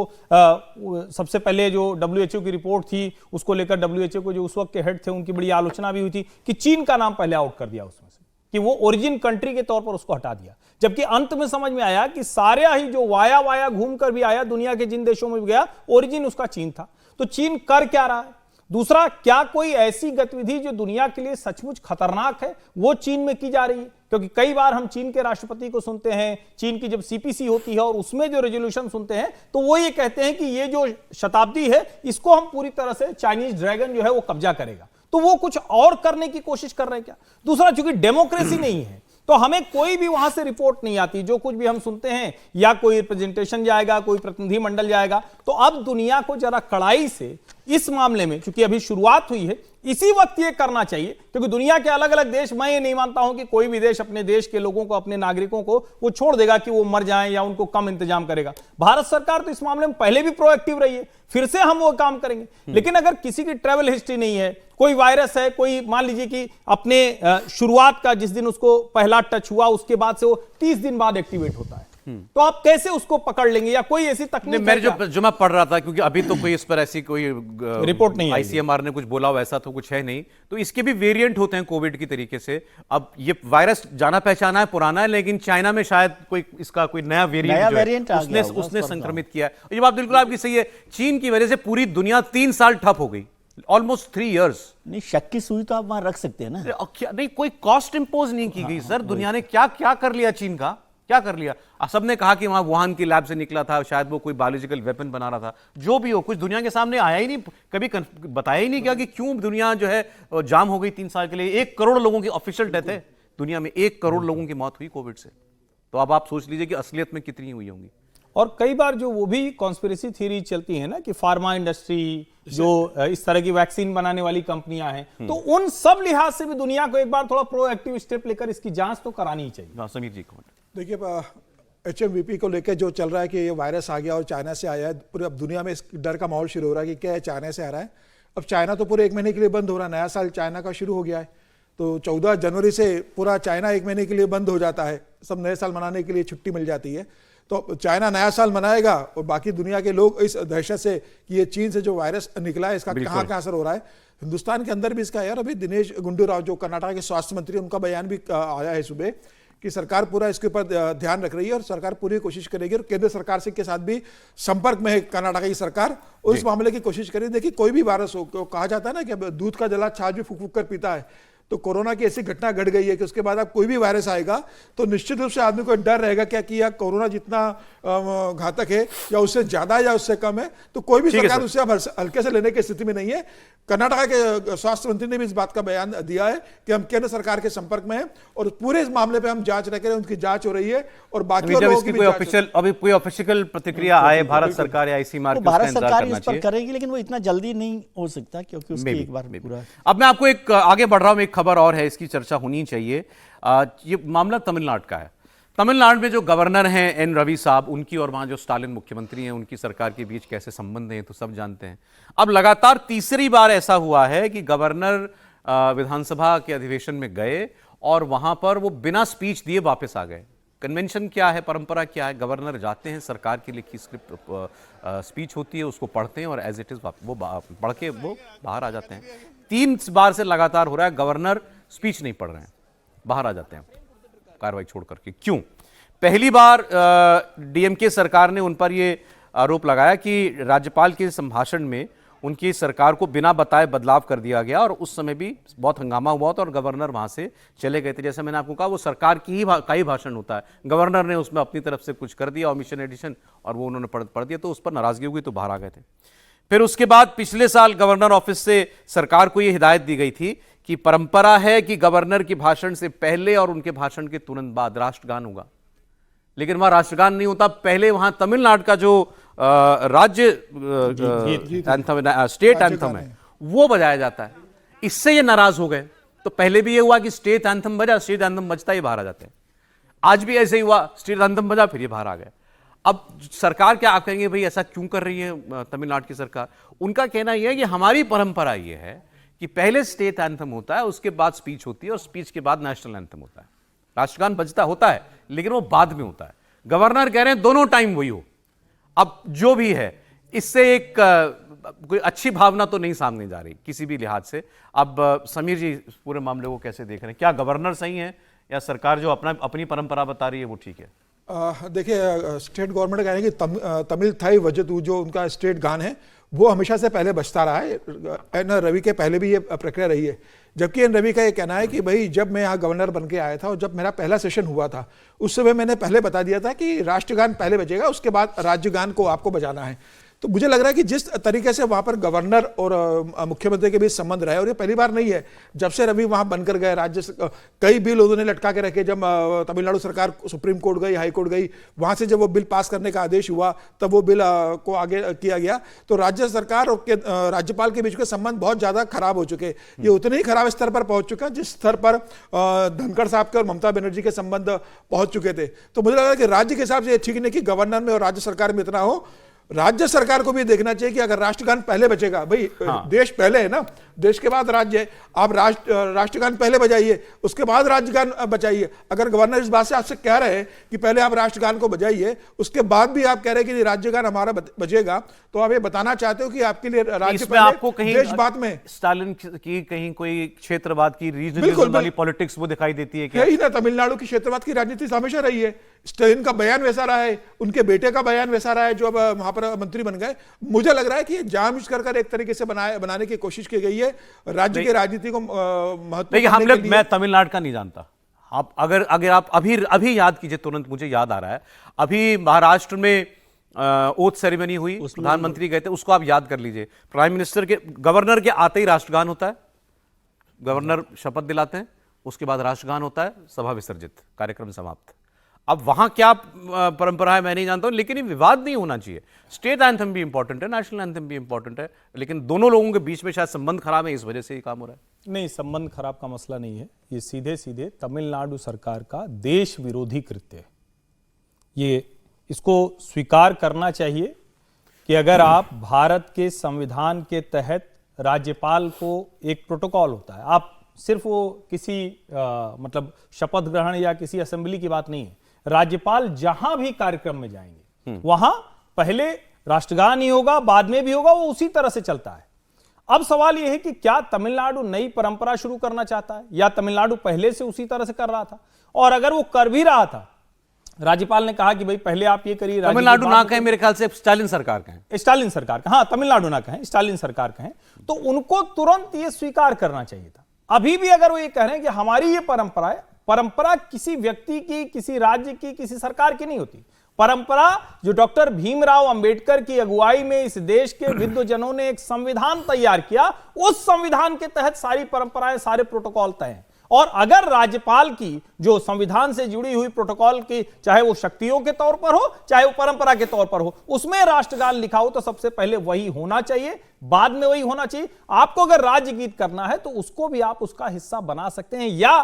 [SPEAKER 7] सबसे पहले जो WHO की रिपोर्ट थी उसको लेकर WHO को जो उस वक्त के हेड थे उनकी बड़ी आलोचना भी हुई थी कि चीन का नाम पहले आउट कर दिया उसमें से, कि वो ओरिजिन कंट्री के तौर पर उसको हटा दिया। जबकि अंत में समझ में आया कि सारा ही जो वाया घूम कर भी आया, दुनिया के जिन देशों में भी गया, ओरिजिन उसका चीन था। तो चीन कर क्या रहा है? दूसरा, क्या कोई ऐसी गतिविधि जो दुनिया के लिए सचमुच खतरनाक है वो चीन में की जा रही है? क्योंकि कई बार हम चीन के राष्ट्रपति को सुनते हैं, चीन की जब CPC होती है और उसमें जो रेजोल्यूशन सुनते हैं, तो वो ये कहते हैं कि ये जो शताब्दी है इसको हम पूरी तरह से चाइनीज ड्रैगन जो है वो कब्जा करेगा। तो वो कुछ और करने की कोशिश कर रहे हैं क्या? दूसरा, चूंकि डेमोक्रेसी नहीं है तो हमें कोई भी वहां से रिपोर्ट नहीं आती। जो कुछ भी हम सुनते हैं, या कोई रिप्रेजेंटेशन जाएगा, कोई प्रतिनिधि मंडल जाएगा। तो अब दुनिया को जरा कड़ाई से इस मामले में, क्योंकि अभी शुरुआत हुई है, इसी वक्त ये करना चाहिए, क्योंकि दुनिया के अलग अलग देश, मैं ये नहीं मानता हूं कि कोई भी देश अपने देश के लोगों को, अपने नागरिकों को वो छोड़ देगा कि वो मर जाएं या उनको कम इंतजाम करेगा। भारत सरकार तो इस मामले में पहले भी प्रोएक्टिव रही है, फिर से हम वो काम करेंगे। लेकिन अगर किसी की ट्रैवल हिस्ट्री नहीं है, कोई वायरस है, कोई मान लीजिए कि अपने शुरुआत का जिस दिन उसको पहला टच हुआ उसके बाद से वो 30 दिन बाद एक्टिवेट होता है, तो आप कैसे उसको पकड़ लेंगे? या कोई ऐसी तकनीक
[SPEAKER 1] मेरे जो मैं पढ़ रहा था, क्योंकि अभी तो कोई इस पर ऐसी कोई
[SPEAKER 7] रिपोर्ट नहीं है,
[SPEAKER 1] ICMR ने कुछ बोला वैसा तो कुछ है नहीं। तो इसके भी वेरिएंट होते हैं कोविड की तरीके से। अब ये वायरस जाना पहचाना है, पुराना है, लेकिन चाइना में शायद कोई इसका कोई नया वेरिएंट उसने संक्रमित किया है। ये बात बिल्कुल आपकी सही है। चीन की वजह से पूरी दुनिया 3 साल ठप हो गई, ऑलमोस्ट 3 years।
[SPEAKER 8] नहीं, शक की सुई तो आप वहां रख सकते हैं ना।
[SPEAKER 1] नहीं, कोई कॉस्ट इंपोज नहीं की गई सर। दुनिया ने क्या क्या कर लिया, चीन का क्या कर लिया? सबने कहा कि वहां वुहान की लैब से निकला था, शायद वो कोई बायोलॉजिकल वेपन बना रहा था। जो भी हो, कुछ दुनिया के सामने आया ही नहीं, कभी बताया ही नहीं क्या कि क्यों दुनिया जो है जाम हो गई 3 साल के लिए। 1 करोड़ लोगों की ऑफिशियल डेथ है दुनिया में, 1 करोड़ लोगों की मौत हुई कोविड से। तो अब आप सोच लीजिए कि असलियत में कितनी हुई होंगी।
[SPEAKER 7] और कई बार जो वो भी कॉन्स्पिरेसी थ्योरी चलती है ना कि फार्मा इंडस्ट्री, जो इस तरह की वैक्सीन बनाने वाली कंपनियां हैं, तो उन सब लिहाज से भी दुनिया को एक बार थोड़ा प्रोएक्टिव स्टेप लेकर इसकी जांच तो करानी ही चाहिए।
[SPEAKER 1] समीर जी,
[SPEAKER 9] देखिए, HMVP को लेकर जो चल रहा है कि ये वायरस आ गया और चाइना से आया है, पूरे अब दुनिया में इस डर का माहौल शुरू हो रहा है कि क्या है चाइना से आ रहा है। अब चाइना तो पूरे 1 महीने के लिए बंद हो रहा है, नया साल चाइना का शुरू हो गया है, तो 14 जनवरी से पूरा चाइना 1 महीने के लिए बंद हो जाता है। सब नए साल मनाने के लिए छुट्टी मिल जाती है। तो चाइना नया साल मनाएगा और बाकी दुनिया के लोग इस दहशत से कि ये चीन से जो वायरस निकला है इसका कहाँ क्या असर हो रहा है। हिंदुस्तान के अंदर भी इसका यार, अभी दिनेश गुंडू राव जो कर्नाटक के स्वास्थ्य मंत्री, उनका बयान भी आया है सुबह कि सरकार पूरा इसके ऊपर ध्यान रख रही है और सरकार पूरी कोशिश करेगी और केंद्र सरकार से के साथ भी संपर्क में है कर्नाटक की सरकार और इस मामले की कोशिश करेगी। देखिए, कोई भी वायरस हो, कहा जाता है ना कि दूध का जला छाछ भी फूक फूक कर पीता है, तो कोरोना की ऐसी घटना घट गई है कि उसके बाद अब कोई भी वायरस आएगा तो निश्चित रूप से आदमी को डर रहेगा क्या कि कोरोना जितना घातक है या उससे ज्यादा या उससे कम है, तो कोई भी सरकार उससे अब हल्के से लेने की स्थिति में नहीं है। कर्नाटक के स्वास्थ्य मंत्री ने भी इस बात का बयान दिया है कि हम केंद्र सरकार के संपर्क में हैं और पूरे इस मामले पे हम जांच रह रहे हैं, उनकी जांच हो रही है और बाकी लोगों की भी
[SPEAKER 1] अभी कोई ऑफिशियल प्रतिक्रिया आए भारत सरकार या आईसी मार्क,
[SPEAKER 8] भारत सरकार इस पर करेगी, लेकिन वो इतना जल्दी नहीं हो सकता क्योंकि उसकी एक बार पूरा।
[SPEAKER 1] अब मैं आपको एक आगे बढ़ रहा हूं, एक खबर और है, इसकी चर्चा होनी चाहिए। ये मामला तमिलनाडु का है। तमिलनाडु में जो गवर्नर हैं एन रवि साहब, उनकी और वहां जो स्टालिन मुख्यमंत्री हैं उनकी सरकार के बीच कैसे संबंध हैं तो सब जानते हैं। अब लगातार तीसरी बार ऐसा हुआ है कि गवर्नर विधानसभा के अधिवेशन में गए और वहां पर वो बिना स्पीच दिए वापस आ गए। कन्वेंशन क्या है, परंपरा क्या है, गवर्नर जाते हैं, सरकार की लिखी स्क्रिप्ट स्पीच होती है, उसको पढ़ते हैं और एज इट इज वो पढ़ के वो बाहर आ जाते हैं। 3 बार से लगातार हो रहा है, गवर्नर स्पीच नहीं पढ़ रहे हैं, बाहर आ जाते हैं कार्रवाई छोड़ करके। क्यों? पहली बार डीएमके सरकार ने उन पर यह आरोप लगाया कि राज्यपाल के संभाषण में उनकी सरकार को बिना बताए बदलाव कर दिया गया और उस समय भी बहुत हंगामा हुआ था और गवर्नर वहां से चले गए थे। जैसे मैंने आपको कहा, वो सरकार की ही भाषण होता है, गवर्नर ने उसमें अपनी तरफ से कुछ कर दिया, ओमिशन एडिशन, और वो उन्होंने पढ़ दिया, तो उस पर नाराजगी हुई तो बाहर आ गए थे। फिर उसके बाद पिछले साल गवर्नर ऑफिस से सरकार को यह हिदायत दी गई थी कि परंपरा है कि गवर्नर के भाषण से पहले और उनके भाषण के तुरंत बाद राष्ट्रगान होगा, लेकिन वहां राष्ट्रगान नहीं होता। पहले वहां तमिलनाडु का जो राज्य एंथम, स्टेट एंथम है, वो बजाया जाता है। इससे ये नाराज हो गए। तो पहले भी ये हुआ कि स्टेट एंथम बजा, स्टेट एंथम बजता ही बाहर आ जाते हैं। आज भी ऐसे ही हुआ, स्टेट एंथम बजा, फिर ये बाहर आ गए। अब सरकार क्या आप कहेंगे, भाई ऐसा क्यों कर रही है तमिलनाडु की सरकार? उनका कहना यह है कि हमारी परंपरा यह है कि पहले स्टेट एंथम होता है, उसके बाद स्पीच होती है और स्पीच के बाद नेशनल एंथम होता है। राष्ट्रगान बजता होता है लेकिन वो बाद में होता है। गवर्नर कह रहे हैं दोनों टाइम वही हो। अब जो भी है, इससे एक कोई अच्छी भावना तो नहीं सामने जा रही किसी भी लिहाज से। अब समीर जी इस पूरे मामले को कैसे देख रहे हैं? क्या गवर्नर सही है या सरकार जो अपनी परंपरा बता रही है वो ठीक है?
[SPEAKER 9] देखिए, स्टेट गवर्नमेंट कह रहे हैं कि तमिल थाई वजतू जो उनका स्टेट गान है वो हमेशा से पहले बजता रहा है। एन रवि के पहले भी ये प्रक्रिया रही है। जबकि एन रवि का ये कहना है कि भाई जब मैं यहाँ गवर्नर बन के आया था और जब मेरा पहला सेशन हुआ था उस समय मैंने पहले बता दिया था कि राष्ट्रगान पहले बजेगा, उसके बाद राज्यगान को आपको बजाना है। तो मुझे लग रहा है कि जिस तरीके से वहाँ पर गवर्नर और मुख्यमंत्री के बीच संबंध रहा है, और ये पहली बार नहीं है, जब से रवि वहाँ बनकर गए, कई बिल उन्होंने लटका के रखे। जब तमिलनाडु सरकार सुप्रीम कोर्ट गई, हाई कोर्ट गई, वहाँ से जब वो बिल पास करने का आदेश हुआ तब वो बिल को आगे किया गया। तो राज्य सरकार और राज्यपाल के बीच के संबंध बहुत ज़्यादा खराब हो चुके। ये उतने ही खराब स्तर पर पहुँच चुका जिस स्तर पर धनखड़ साहब के और ममता बनर्जी के संबंध पहुँच चुके थे। तो मुझे लग रहा है कि राज्य के हिसाब से ये ठीक नहीं कि गवर्नर में और राज्य सरकार में इतना हो। राज्य सरकार को भी देखना चाहिए कि अगर राष्ट्रगान पहले बजेगा, भाई देश पहले है ना, देश के बाद राज्य है, आप राष्ट्रगान पहले बजाइए, उसके बाद राज्यगान बजाइए। अगर गवर्नर इस बात से आपसे कह रहे हैं कि पहले आप राष्ट्रगान को बजाइए, उसके बाद भी आप कह रहे हैं कि राज्यगान हमारा बजेगा, तो आप ये बताना चाहते हो कि आपके लिए राज्य पहले,
[SPEAKER 1] आपको कहीं
[SPEAKER 9] देश बाद में
[SPEAKER 1] स्टालिन की कहीं कोई क्षेत्रवाद की रीजनलिज्म वाली पॉलिटिक्स वो दिखाई देती है क्या?
[SPEAKER 9] यही ना, तमिलनाडु की क्षेत्रवाद की राजनीति हमेशा रही है। स्टालिन का बयान वैसा रहा है, उनके बेटे का बयान वैसा रहा है जो अब वहां पर मंत्री बन गए। मुझे लग रहा है कि ये जानबूझकर एक तरीके से बनाने की कोशिश की गई है राज्य की राजनीति को महत्व।
[SPEAKER 1] हम लोग, मैं तमिलनाडु का नहीं जानता। आप अगर आप अभी याद कीजिए, तुरंत मुझे याद आ रहा है, अभी महाराष्ट्र में ओथ सेरेमनी हुई, प्रधानमंत्री गए थे, उसको आप याद कर लीजिए। प्राइम मिनिस्टर के, गवर्नर के आते ही राष्ट्रगान होता है, गवर्नर शपथ दिलाते हैं, उसके बाद राष्ट्रगान होता है, सभा विसर्जित, कार्यक्रम समाप्त। अब वहां क्या परंपरा है मैं नहीं जानता हूं, लेकिन ये विवाद नहीं होना चाहिए। स्टेट एंथम भी इंपॉर्टेंट है, नेशनल एंथम भी इंपॉर्टेंट है, लेकिन दोनों लोगों के बीच में शायद संबंध खराब है, इस वजह से ये काम हो रहा है।
[SPEAKER 7] नहीं, संबंध खराब का मसला नहीं है, ये सीधे सीधे तमिलनाडु सरकार का देश विरोधी कृत्य है। ये इसको स्वीकार करना चाहिए कि अगर आप भारत के संविधान के तहत राज्यपाल को एक प्रोटोकॉल होता है, आप सिर्फ वो किसी मतलब शपथ ग्रहण या किसी असेंबली की बात नहीं है, राज्यपाल जहां भी कार्यक्रम में जाएंगे वहां पहले राष्ट्रगान ही होगा, बाद में भी होगा, वो उसी तरह से चलता है। अब सवाल यह है कि क्या तमिलनाडु नई परंपरा शुरू करना चाहता है या तमिलनाडु पहले से उसी तरह से कर रहा था? और अगर वो कर भी रहा था, राज्यपाल ने कहा कि भाई पहले आप ये करिए,
[SPEAKER 1] तमिलनाडु ना कहें, मेरे ख्याल से स्टालिन सरकार कहें,
[SPEAKER 7] स्टालिन सरकार का, हाँ तमिलनाडु ना कहें, स्टालिन सरकार कहें, तो उनको तुरंत ये स्वीकार करना चाहिए था। अभी भी अगर वो ये कह रहे हैं कि हमारी ये परंपरा है, परंपरा किसी व्यक्ति की, किसी राज्य की, किसी सरकार की नहीं होती। परंपरा जो डॉक्टर भीमराव अंबेडकर की अगुवाई में इस देश के विद्वजनों ने एक संविधान तैयार किया, उस संविधान के तहत सारी परंपराएं, सारे प्रोटोकॉल तय हैं। और अगर राज्यपाल की जो संविधान से जुड़ी हुई प्रोटोकॉल की, चाहे वो शक्तियों के तौर पर हो, चाहे वो परंपरा के तौर पर हो, उसमें राष्ट्रगान लिखा हो तो सबसे पहले वही होना चाहिए, बाद में वही होना चाहिए। आपको अगर राज्य गीत करना है तो उसको भी आप उसका हिस्सा बना सकते हैं, या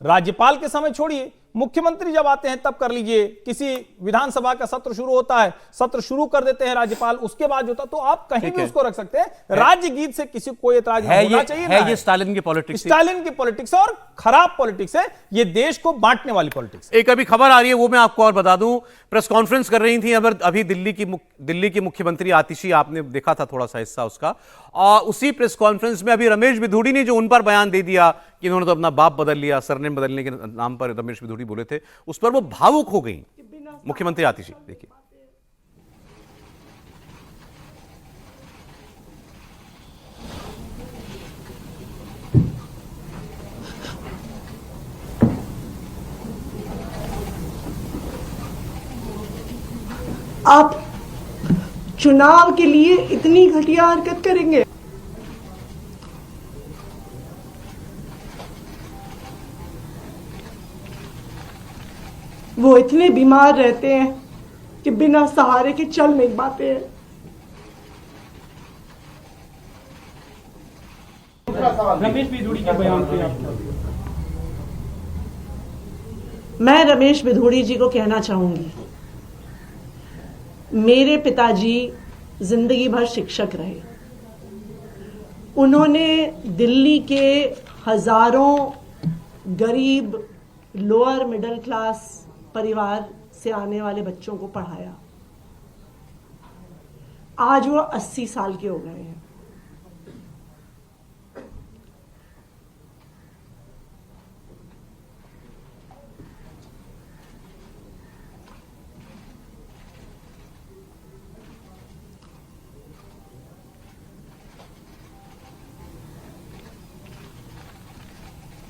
[SPEAKER 7] राज्यपाल के समय छोड़िए, मुख्यमंत्री जब आते हैं तब कर लीजिए। किसी विधानसभा का सत्र शुरू होता है, सत्र शुरू कर देते हैं राज्यपाल, उसके बाद होता, तो आप कहीं भी उसको रख सकते हैं। राज्य गीत से किसी को कोई एतराज नहीं होना चाहिए।
[SPEAKER 1] है ये स्टालिन की पॉलिटिक्स,
[SPEAKER 7] स्टालिन की पॉलिटिक्स और खराब पॉलिटिक्स है, ये देश को बांटने वाली पॉलिटिक्स।
[SPEAKER 1] एक अभी खबर आ रही है, वो मैं आपको और बता दूं। प्रेस कॉन्फ्रेंस कर रही थी अभी दिल्ली की मुख्यमंत्री आतिशी, आपने देखा था थोड़ा सा हिस्सा उसका, और उसी प्रेस कॉन्फ्रेंस में अभी रमेश बिधूड़ी ने जो उन पर बयान दे दिया कि इन्होंने तो अपना बाप बदल लिया, सरनेम बदलने के नाम पर रमेश बिधूड़ी बोले थे, उस पर वो भावुक हो गई मुख्यमंत्री आतिशी। देखिए,
[SPEAKER 17] आप चुनाव के लिए इतनी घटिया हरकत करेंगे? वो इतने बीमार रहते हैं कि बिना सहारे के चल नहीं पाते हैं।
[SPEAKER 18] रमेश बिधूड़ी के बयान पे
[SPEAKER 17] मैं रमेश बिधूड़ी जी को कहना चाहूंगी, मेरे पिताजी जिंदगी भर शिक्षक रहे। उन्होंने दिल्ली के हजारों गरीब लोअर मिडिल क्लास परिवार से आने वाले बच्चों को पढ़ाया। आज वो 80 साल के हो गए हैं।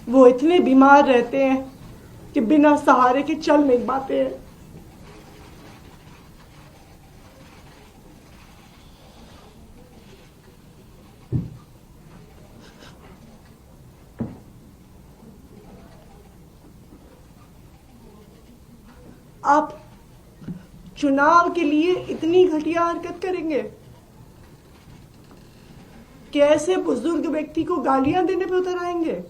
[SPEAKER 17] वो इतने बीमार रहते हैं कि बिना सहारे के चल नहीं पाते हैं। आप चुनाव के लिए इतनी घटिया हरकत करेंगे? कैसे बुजुर्ग व्यक्ति को गालियां देने पे उतर आएंगे?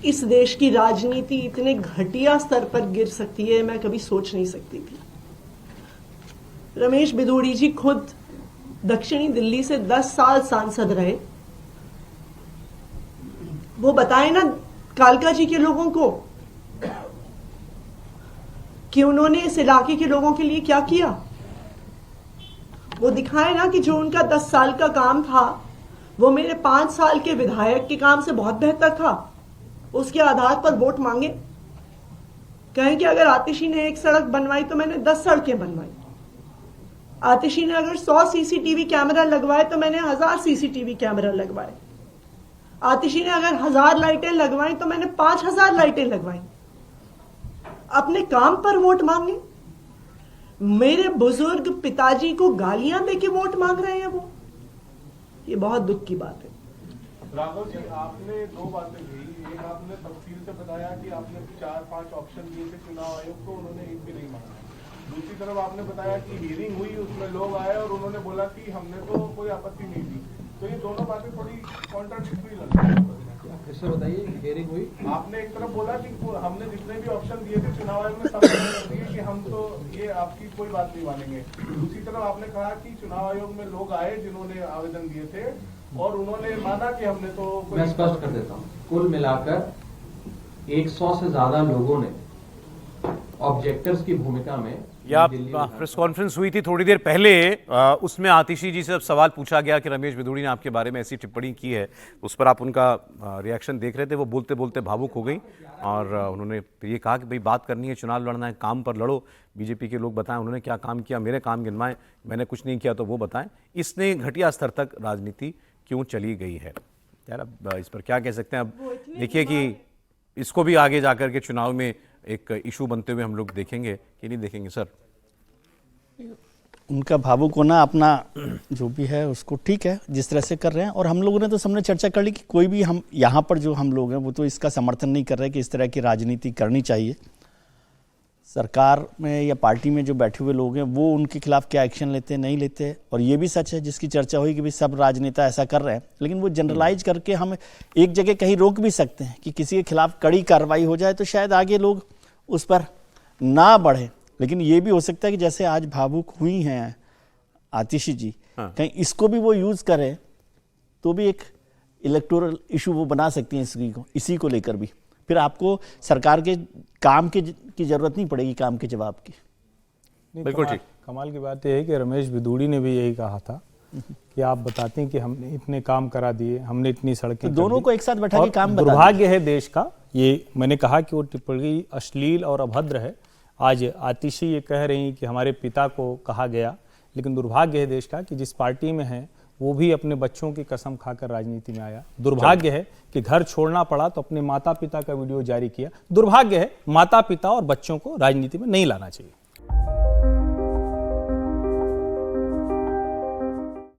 [SPEAKER 17] इस देश की राजनीति इतने घटिया स्तर पर गिर सकती है, मैं कभी सोच नहीं सकती थी। रमेश बिधूड़ी जी खुद दक्षिणी दिल्ली से 10 साल सांसद रहे। वो बताए ना कालका जी के लोगों को कि उन्होंने इस इलाके के लोगों के लिए क्या किया। वो दिखाए ना कि जो उनका 10 साल का काम था वो मेरे 5 साल के विधायक के काम से बहुत बेहतर था। उसके आधार पर वोट मांगे, कहें कि अगर आतिशी ने 1 सड़क बनवाई तो मैंने 10 सड़कें बनवाई। आतिशी ने अगर 100 सीसीटीवी कैमरा लगवाए तो मैंने 1000 सीसीटीवी कैमरा लगवाए। आतिशी ने अगर 1000 लाइटें लगवाई तो मैंने 5000 लाइटें लगवाई। अपने काम पर वोट मांगे। मेरे बुजुर्ग पिताजी को गालियां देके वोट मांग रहे हैं वो। ये बहुत दुख की बात है।
[SPEAKER 18] राघव जी, आपने 2 बातें कही। एक, आपने तफसील से बताया कि आपने 4-5 ऑप्शन दिए थे चुनाव आयोग को, उन्होंने एक भी नहीं मांगा। दूसरी तरफ आपने बताया कि हियरिंग हुई, उसमें लोग आए और उन्होंने बोला कि हमने तो कोई आपत्ति नहीं दी। तो ये दोनों बातें थोड़ी कॉन्ट्राडिक्टरी लग रही है।
[SPEAKER 19] फिर बताइए, हियरिंग हुई,
[SPEAKER 18] आपने एक तरफ बोला कि हमने जितने भी ऑप्शन दिए थे चुनाव आयोग में सब कर दिए कि हम तो ये आपकी कोई बात नहीं मानेंगे। दूसरी तरफ आपने कहा कि चुनाव आयोग में लोग आए जिन्होंने आवेदन दिए थे और उन्होंने माना कि हमने तो कोई।
[SPEAKER 19] मैं स्पष्ट कर देता हूँ, कुल मिलाकर 100 से ज्यादा लोगों ने ऑब्जेक्टर्स की भूमिका में
[SPEAKER 1] या प्रेस कॉन्फ्रेंस हुई थी थोड़ी देर पहले, उसमें आतिशी जी से जब सवाल पूछा गया कि रमेश बिधूड़ी ने आपके बारे में ऐसी टिप्पणी की है, उस पर आप उनका रिएक्शन देख रहे थे। वो बोलते बोलते भावुक हो गई और उन्होंने ये कहा कि भाई बात करनी है, चुनाव लड़ना है, काम पर लड़ो, बीजेपी के लोग बताएं उन्होंने क्या काम किया, मेरे काम गिनवाएं, मैंने कुछ नहीं किया तो वो बताएं। इसने घटिया स्तर तक राजनीति क्यों चली गई है? यार अब इस पर क्या कह सकते हैं? अब देखिए कि इसको भी आगे जाकर के चुनाव में एक इशू बनते हुए हम लोग देखेंगे कि नहीं देखेंगे सर?
[SPEAKER 8] उनका भावुक होना अपना जो भी है उसको ठीक है जिस तरह से कर रहे हैं, और हम लोगों ने तो सबने चर्चा कर ली कि कोई भी हम यहाँ पर जो हम लोग हैं वो तो इसका समर्थन नहीं कर रहे कि इस तरह की राजनीति करनी चाहिए। सरकार में या पार्टी में जो बैठे हुए लोग हैं वो उनके खिलाफ क्या एक्शन लेते हैं नहीं लेते, और ये भी सच है जिसकी चर्चा हुई कि भाई सब राजनेता ऐसा कर रहे हैं, लेकिन वो जनरलाइज करके हम एक जगह कहीं रोक भी सकते हैं कि किसी के खिलाफ कड़ी कार्रवाई हो जाए तो शायद आगे लोग उस पर ना बढ़े। लेकिन ये भी हो सकता है कि जैसे आज भावुक हुई हैं आतिशी जी, कहीं इसको भी वो यूज करें तो भी एक इलेक्टोरल इशू वो बना सकती हैं इसी को लेकर भी, फिर आपको सरकार के काम की जरूरत नहीं पड़ेगी, काम के जवाब की।
[SPEAKER 7] बिल्कुल ठीक। कमाल की बात यह है कि रमेश बिधूड़ी ने भी यही कहा था कि आप बताते हैं कि हमने इतने काम करा दिए, हमने इतनी सड़कें,
[SPEAKER 8] तो दोनों को एक साथ बैठा के काम बता।
[SPEAKER 7] दुर्भाग्य है देश का, ये मैंने कहा कि वो टिप्पणी अश्लील और अभद्र है। आज आतिशी ये कह रही हैं कि हमारे पिता को कहा गया, लेकिन दुर्भाग्य है देश का कि जिस पार्टी में है वो भी अपने बच्चों की कसम खाकर राजनीति में आया। दुर्भाग्य है कि घर छोड़ना पड़ा तो अपने माता पिता का वीडियो जारी किया। दुर्भाग्य है, माता पिता और बच्चों को राजनीति में नहीं लाना चाहिए।